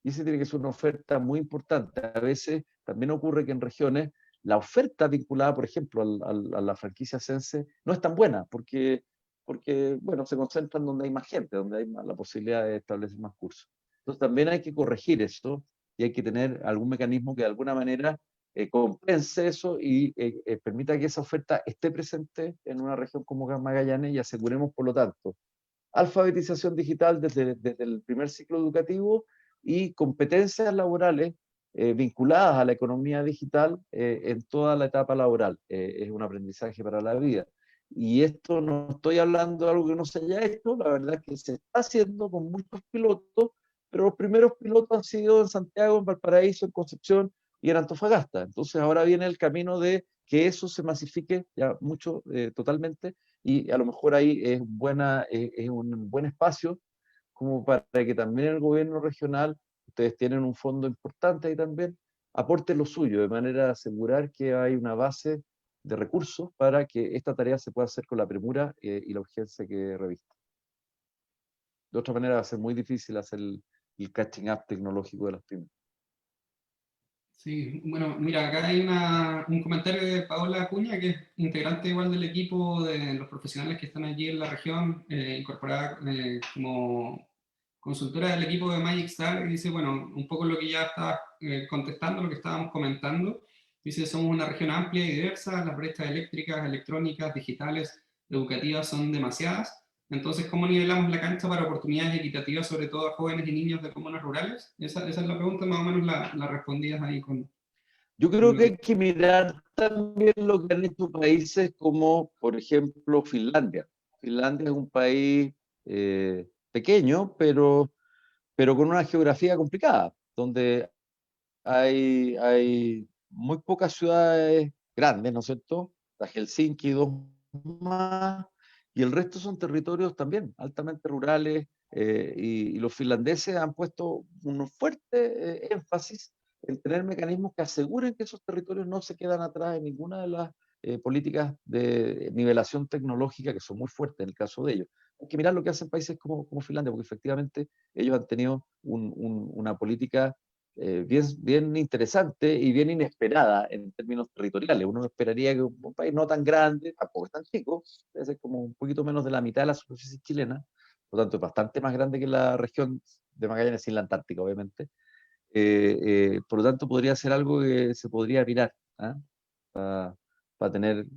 Y ese tiene que ser una oferta muy importante. A veces también ocurre que en regiones la oferta vinculada, por ejemplo, a la franquicia Sense no es tan buena, porque bueno, se concentran donde hay más gente, donde hay más, la posibilidad de establecer más cursos. Entonces también hay que corregir eso y hay que tener algún mecanismo que de alguna manera compense eso y permita que esa oferta esté presente en una región como Magallanes y aseguremos, por lo tanto, alfabetización digital desde el primer ciclo educativo y competencias laborales vinculadas a la economía digital en toda la etapa laboral. Es un aprendizaje para la vida. Y esto no estoy hablando de algo que no se haya hecho, la verdad es que se está haciendo con muchos pilotos, pero los primeros pilotos han sido en Santiago, en Valparaíso, en Concepción y en Antofagasta. Entonces ahora viene el camino de que eso se masifique ya mucho, totalmente, y a lo mejor ahí es un buen espacio como para que también el gobierno regional, ustedes tienen un fondo importante ahí también, aporte lo suyo, de manera de asegurar que hay una base de recursos para que esta tarea se pueda hacer con la premura y la urgencia que reviste. De otra manera va a ser muy difícil hacer el catching up tecnológico de las pymes. Sí, bueno, mira, acá hay un comentario de Paola Acuña, que es integrante igual del equipo de los profesionales que están allí en la región, incorporada como consultora del equipo de Magic Star, y dice, bueno, un poco lo que ya está contestando, lo que estábamos comentando. Dice, somos una región amplia y diversa, las brechas eléctricas, electrónicas, digitales, educativas son demasiadas. Entonces, ¿cómo nivelamos la cancha para oportunidades equitativas, sobre todo a jóvenes y niños de comunas rurales? Esa es la pregunta, más o menos la respondías ahí con... Yo creo que hay que mirar también lo que han hecho países como, por ejemplo, Finlandia. Finlandia es un país pequeño, pero con una geografía complicada, donde hay muy pocas ciudades grandes, ¿no es cierto? Está Helsinki, dos más, y el resto son territorios también altamente rurales, y los finlandeses han puesto un fuerte énfasis en tener mecanismos que aseguren que esos territorios no se quedan atrás en ninguna de las políticas de nivelación tecnológica que son muy fuertes en el caso de ellos. Hay que mirar lo que hacen países como Finlandia, porque efectivamente ellos han tenido una política bien interesante y bien inesperada en términos territoriales. Uno esperaría que un país no tan grande, tampoco es tan chico, debe ser como un poquito menos de la mitad de la superficie chilena, por lo tanto es bastante más grande que la región de Magallanes sin la Antártica, obviamente. Por lo tanto, podría ser algo que se podría mirar, ¿ah? Para tener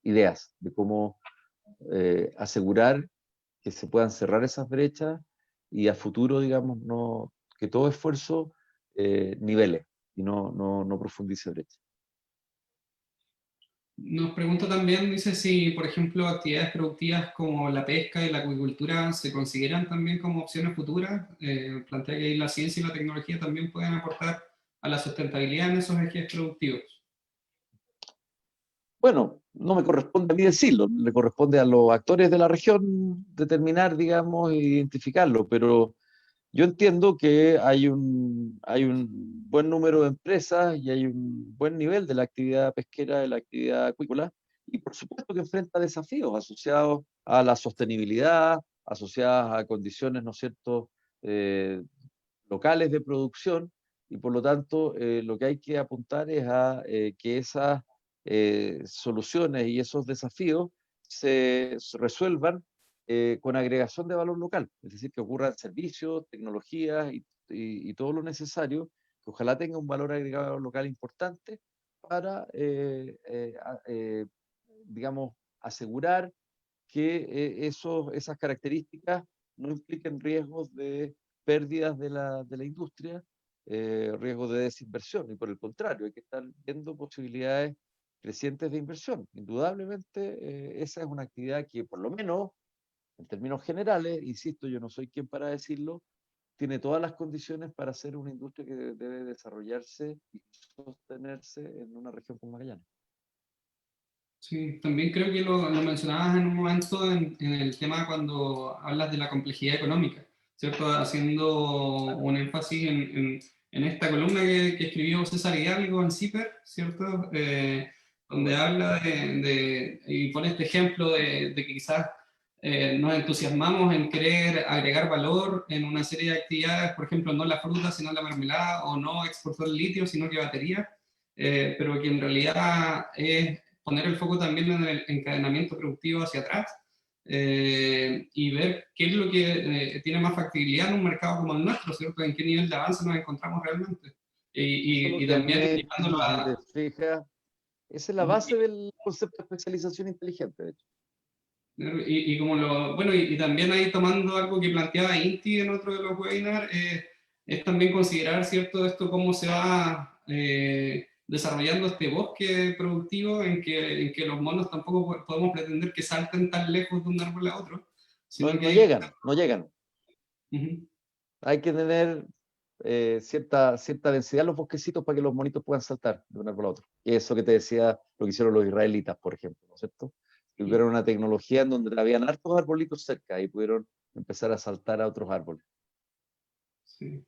ideas de cómo asegurar que se puedan cerrar esas brechas y a futuro, digamos, no, que todo esfuerzo nivele y no profundice brechas. Nos pregunta también, dice si, por ejemplo, actividades productivas como la pesca y la acuicultura se consideran también como opciones futuras. Plantea que ahí la ciencia y la tecnología también pueden aportar a la sustentabilidad en esos ejes productivos. Bueno, no me corresponde a mí decirlo, le corresponde a los actores de la región determinar, digamos, e identificarlo, pero yo entiendo que hay un buen número de empresas y hay un buen nivel de la actividad pesquera, de la actividad acuícola, y por supuesto que enfrenta desafíos asociados a la sostenibilidad, asociadas a condiciones, ¿no es cierto?, eh, locales de producción, y por lo tanto lo que hay que apuntar es a que esas soluciones y esos desafíos se resuelvan con agregación de valor local, es decir, que ocurran servicios, tecnologías y todo lo necesario, que ojalá tenga un valor agregado local importante para, digamos, asegurar que esas características no impliquen riesgos de pérdidas de la industria, riesgos de desinversión, y por el contrario, hay que estar viendo posibilidades crecientes de inversión. Indudablemente, esa es una actividad que, por lo menos, en términos generales, insisto, yo no soy quien para decirlo, tiene todas las condiciones para ser una industria que debe desarrollarse y sostenerse en una región como Magallanes. Sí, también creo que lo mencionabas en un momento en el tema cuando hablas de la complejidad económica, ¿cierto? Haciendo un énfasis en esta columna que escribió César Hidalgo en CIPER, ¿cierto? Donde habla y pone este ejemplo de que quizás nos entusiasmamos en querer agregar valor en una serie de actividades, por ejemplo, no la fruta, sino la mermelada, o no exportar litio, sino que batería, pero que en realidad es poner el foco también en el encadenamiento productivo hacia atrás y ver qué es lo que tiene más factibilidad en un mercado como el nuestro, ¿cierto? En qué nivel de avance nos encontramos realmente. Eso es Y, lo y que también han llevándolo hecho, si a... te fijas, esa es la base del concepto de especialización inteligente, de hecho. Y como bueno, y también ahí tomando algo que planteaba Inti en otro de los webinars, es también considerar, ¿cierto?, esto cómo se va desarrollando este bosque productivo en que los monos tampoco podemos pretender que salten tan lejos de un árbol a otro, No, sino que no hay... llegan, no llegan. Ujú. Hay que tener cierta densidad en los bosquecitos para que los monitos puedan saltar de un árbol a otro. Y eso que te decía, lo que hicieron los israelitas, por ejemplo, ¿no es cierto? Que tuvieron una tecnología en donde habían hartos arbolitos cerca y pudieron empezar a saltar a otros árboles. Sí.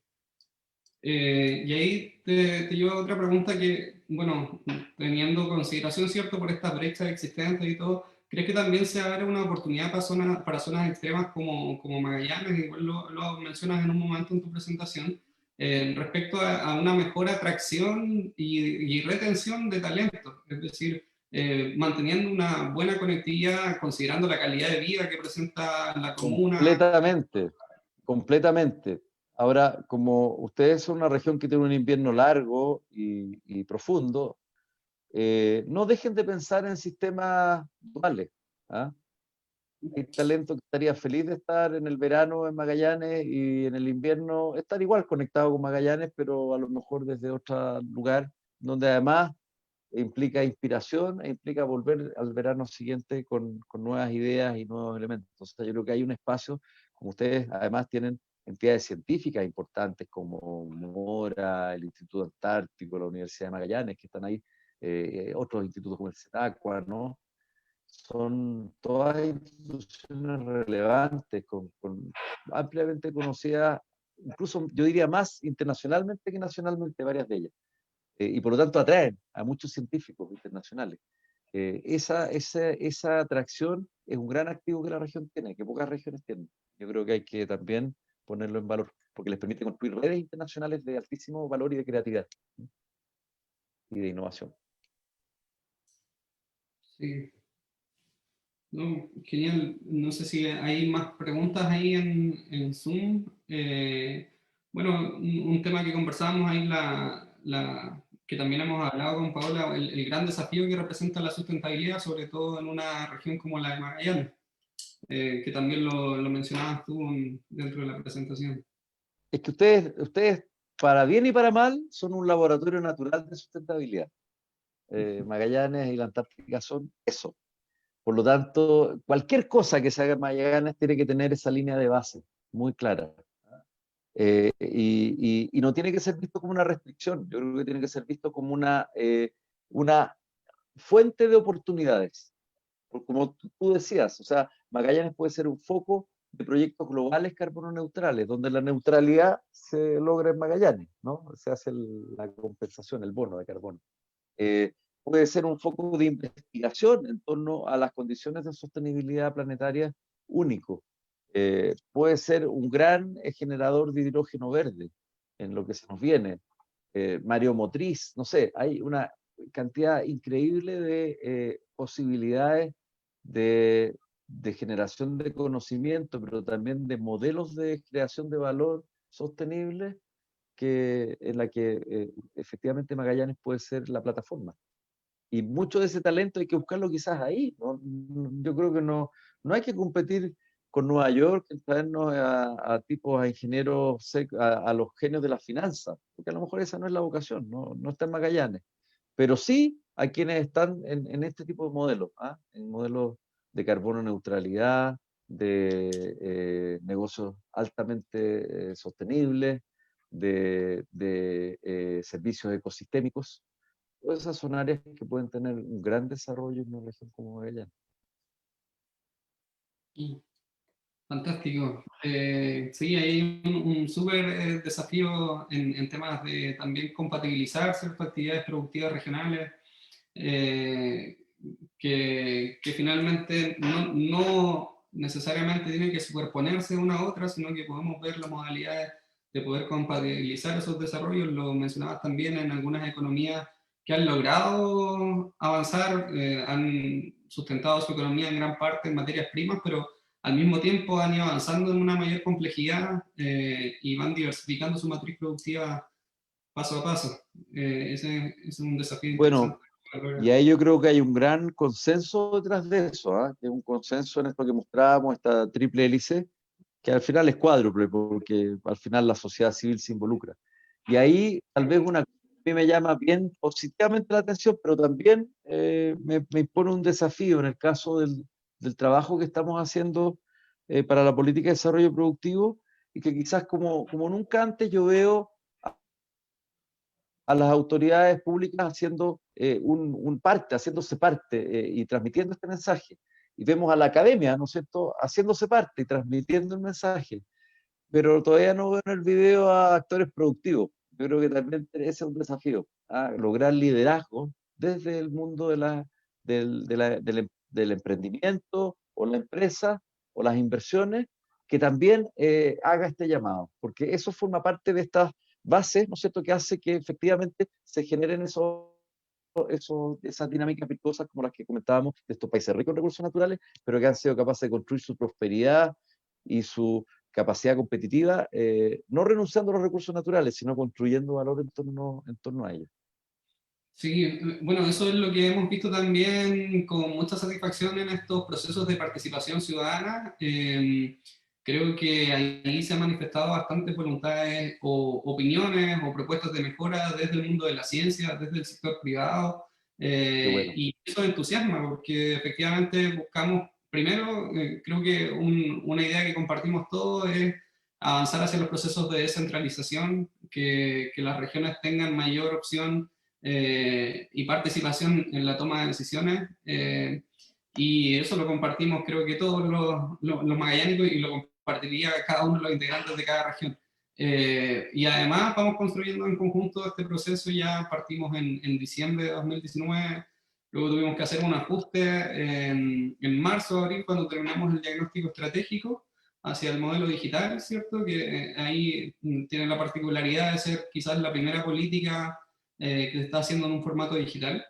Y ahí te llevo a otra pregunta que, bueno, teniendo en consideración, ¿cierto?, por estas brechas existentes y todo, ¿crees que también se abre una oportunidad para zonas extremas como Magallanes? Igual lo mencionas en un momento en tu presentación, respecto a una mejor atracción y retención de talento, es decir, manteniendo una buena conectividad, considerando la calidad de vida que presenta la comuna. Completamente, completamente. Ahora, como ustedes son una región que tiene un invierno largo y profundo, no dejen de pensar en sistemas duales. ¿Ah? Hay talento que estaría feliz de estar en el verano en Magallanes y en el invierno estar igual conectado con Magallanes, pero a lo mejor desde otro lugar, donde además implica inspiración e implica volver al verano siguiente con nuevas ideas y nuevos elementos. O sea, yo creo que hay un espacio, como ustedes además tienen entidades científicas importantes como Mora, el Instituto Antártico, la Universidad de Magallanes, que están ahí, otros institutos como el CETACUA, ¿no? Son todas instituciones relevantes, con ampliamente conocidas, incluso yo diría más internacionalmente que nacionalmente, varias de ellas. Y por lo tanto atraen a muchos científicos internacionales. Esa atracción es un gran activo que la región tiene, que pocas regiones tienen. Yo creo que hay que también ponerlo en valor, porque les permite construir redes internacionales de altísimo valor y de creatividad y de innovación. Sí. No, genial. No sé si hay más preguntas ahí en Zoom. Bueno, un tema que conversábamos ahí, que también hemos hablado con Paola, el gran desafío que representa la sustentabilidad, sobre todo en una región como la de Magallanes, que también lo mencionabas tú dentro de la presentación. Es que ustedes, para bien y para mal, son un laboratorio natural de sustentabilidad. Magallanes y la Antártica son eso. Por lo tanto, cualquier cosa que se haga en Magallanes tiene que tener esa línea de base muy clara. Y no tiene que ser visto como una restricción, yo creo que tiene que ser visto como una fuente de oportunidades. Como tú decías, o sea, Magallanes puede ser un foco de proyectos globales carbono neutrales, donde la neutralidad se logra en Magallanes, ¿no? Se hace la compensación, el bono de carbono. Eh, Puede ser un foco de investigación en torno a las condiciones de sostenibilidad planetaria único. Puede ser un gran generador de hidrógeno verde en lo que se nos viene. Mareomotriz, no sé, hay una cantidad increíble de posibilidades de generación de conocimiento, pero también de modelos de creación de valor sostenible en la que efectivamente Magallanes puede ser la plataforma. Y mucho de ese talento hay que buscarlo quizás ahí, ¿no? Yo creo que no hay que competir con Nueva York, en traernos a tipos, a ingenieros, a los genios de las finanzas, porque a lo mejor esa no es la vocación, no está en Magallanes. Pero sí a quienes están en este tipo de modelos, ¿ah? En modelos de carbono neutralidad, de negocios altamente sostenibles, de servicios ecosistémicos. Todas esas son áreas que pueden tener un gran desarrollo en una región como ella. Mm, fantástico. Sí, hay un súper desafío en temas de también compatibilizar ciertas actividades productivas regionales, eh, que finalmente no necesariamente tienen que superponerse una a otra, sino que podemos ver las modalidades de poder compatibilizar esos desarrollos. Lo mencionabas también en algunas economías que han logrado avanzar, han sustentado su economía en gran parte en materias primas, pero al mismo tiempo han ido avanzando en una mayor complejidad, y van diversificando su matriz productiva paso a paso. Ese es un desafío interesante. Bueno, y ahí yo creo que hay un gran consenso detrás de eso, ¿ah? Que es un consenso en esto que mostrábamos, esta triple hélice, que al final es cuádruple, porque al final la sociedad civil se involucra. Y ahí tal vez una cosa que a mí me llama bien positivamente la atención, pero también me impone un desafío en el caso del trabajo que estamos haciendo para la política de desarrollo productivo, y que quizás como nunca antes yo veo a las autoridades públicas haciendo haciéndose parte y transmitiendo este mensaje. Y vemos a la academia, ¿no es cierto?, haciéndose parte y transmitiendo el mensaje, pero todavía no veo en el video a actores productivos. Yo creo que también ese es un desafío, lograr liderazgo desde el mundo del emprendimiento o la empresa o las inversiones, que también haga este llamado, porque eso forma parte de estas bases, ¿no es cierto?, que hace que efectivamente se generen esas dinámicas virtuosas como las que comentábamos de estos países ricos en recursos naturales, pero que han sido capaces de construir su prosperidad y su capacidad competitiva, no renunciando a los recursos naturales, sino construyendo valor en torno a ellos. Sí, bueno, eso es lo que hemos visto también con mucha satisfacción en estos procesos de participación ciudadana. Creo que ahí se han manifestado bastantes voluntades o opiniones o propuestas de mejora desde el mundo de la ciencia, desde el sector privado, Qué bueno. y eso entusiasma porque efectivamente buscamos, primero, creo que una idea que compartimos todos es avanzar hacia los procesos de descentralización, que las regiones tengan mayor opción y participación en la toma de decisiones, y eso lo compartimos creo que todos los magallánicos, y lo compartiría cada uno de los integrantes de cada región. Y además vamos construyendo en conjunto este proceso. Ya partimos en diciembre de 2019, luego tuvimos que hacer un ajuste en marzo, abril, cuando terminamos el diagnóstico estratégico hacia el modelo digital, ¿cierto? Que ahí tiene la particularidad de ser quizás la primera política que se está haciendo en un formato digital,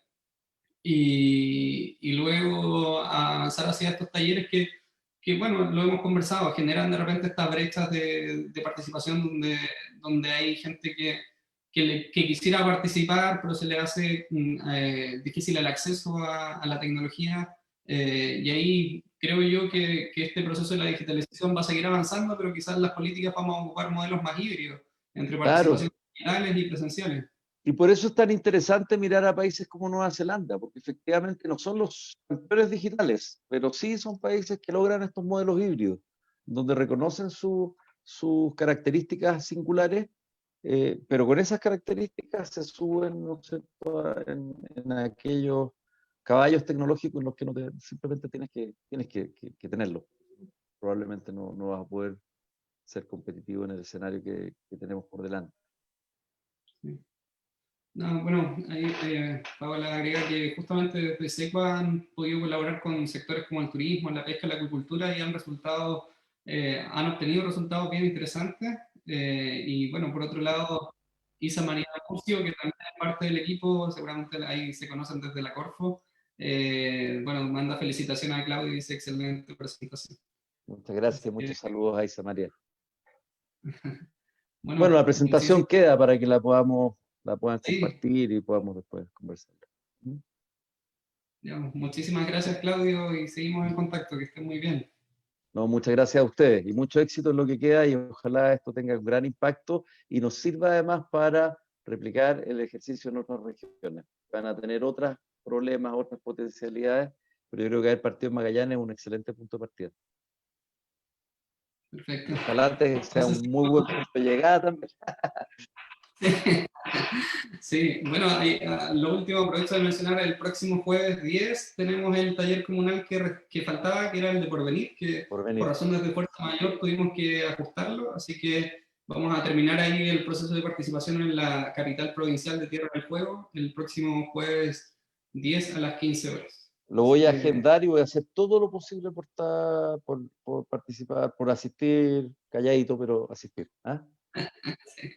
y luego avanzar hacia estos talleres que, bueno, lo hemos conversado, generan de repente estas brechas de participación donde hay gente que quisiera participar, pero se le hace difícil el acceso a la tecnología, y ahí creo yo que este proceso de la digitalización va a seguir avanzando, pero quizás las políticas vamos a ocupar modelos más híbridos entre Claro, participación digitales y presenciales. y por eso es tan interesante mirar a países como Nueva Zelanda, porque efectivamente no son los campeones digitales, pero sí son países que logran estos modelos híbridos, donde reconocen sus características singulares, pero con esas características se suben, ¿no sé, en aquellos caballos tecnológicos en los que simplemente tienes que tenerlo. Probablemente no vas a poder ser competitivo en el escenario que tenemos por delante. Sí. No, bueno, ahí Paola agrega que justamente desde SECUA han podido colaborar con sectores como el turismo, la pesca, la acuicultura, y han obtenido resultados bien interesantes. Y bueno, por otro lado, Isa María Murcio, que también es parte del equipo, seguramente ahí se conocen desde la Corfo. Bueno, manda felicitaciones a Claudio y dice excelente presentación. Muchas gracias, Así que, muchos saludos a Isa María. Bueno, bueno, la presentación muchísimas, queda para que la puedan sí, compartir y podamos después conversar. ya, muchísimas gracias, Claudio, y seguimos en contacto. Que estén muy bien. No, muchas gracias a ustedes y mucho éxito en lo que queda, y ojalá esto tenga un gran impacto y nos sirva además para replicar el ejercicio en otras regiones. Van a tener otros problemas, otras potencialidades, pero yo creo que haber partido en Magallanes es un excelente punto de partida. Perfecto. Ojalá antes sea Entonces, un muy buen punto de llegada también. sí, bueno, lo último aprovecho de mencionar: el próximo jueves 10 tenemos el taller comunal que faltaba, que era el de Porvenir, que Por por venir. razones de fuerza mayor tuvimos que ajustarlo, así que vamos a terminar ahí el proceso de participación en la capital provincial de Tierra del Fuego el próximo jueves 10 a las 15 horas. Lo Así voy a que, agendar y voy a hacer todo lo posible por participar, por asistir, calladito, pero asistir. ¿Ah? sí,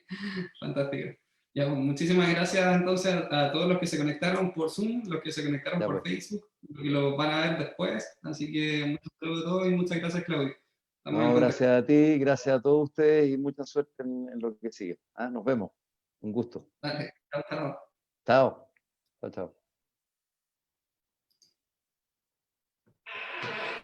fantástico. Ya, pues, muchísimas gracias entonces a todos los que se conectaron por Zoom, los que se conectaron Ya por pues. Facebook, los que lo van a ver después. Así que muchas gracias a todos y muchas gracias, Claudio. Estamos en No, contacto. gracias a ti, gracias a todos ustedes y mucha suerte en lo que sigue. Nos vemos. Un gusto. Vale, chao, chao. Chao. Chao, chao.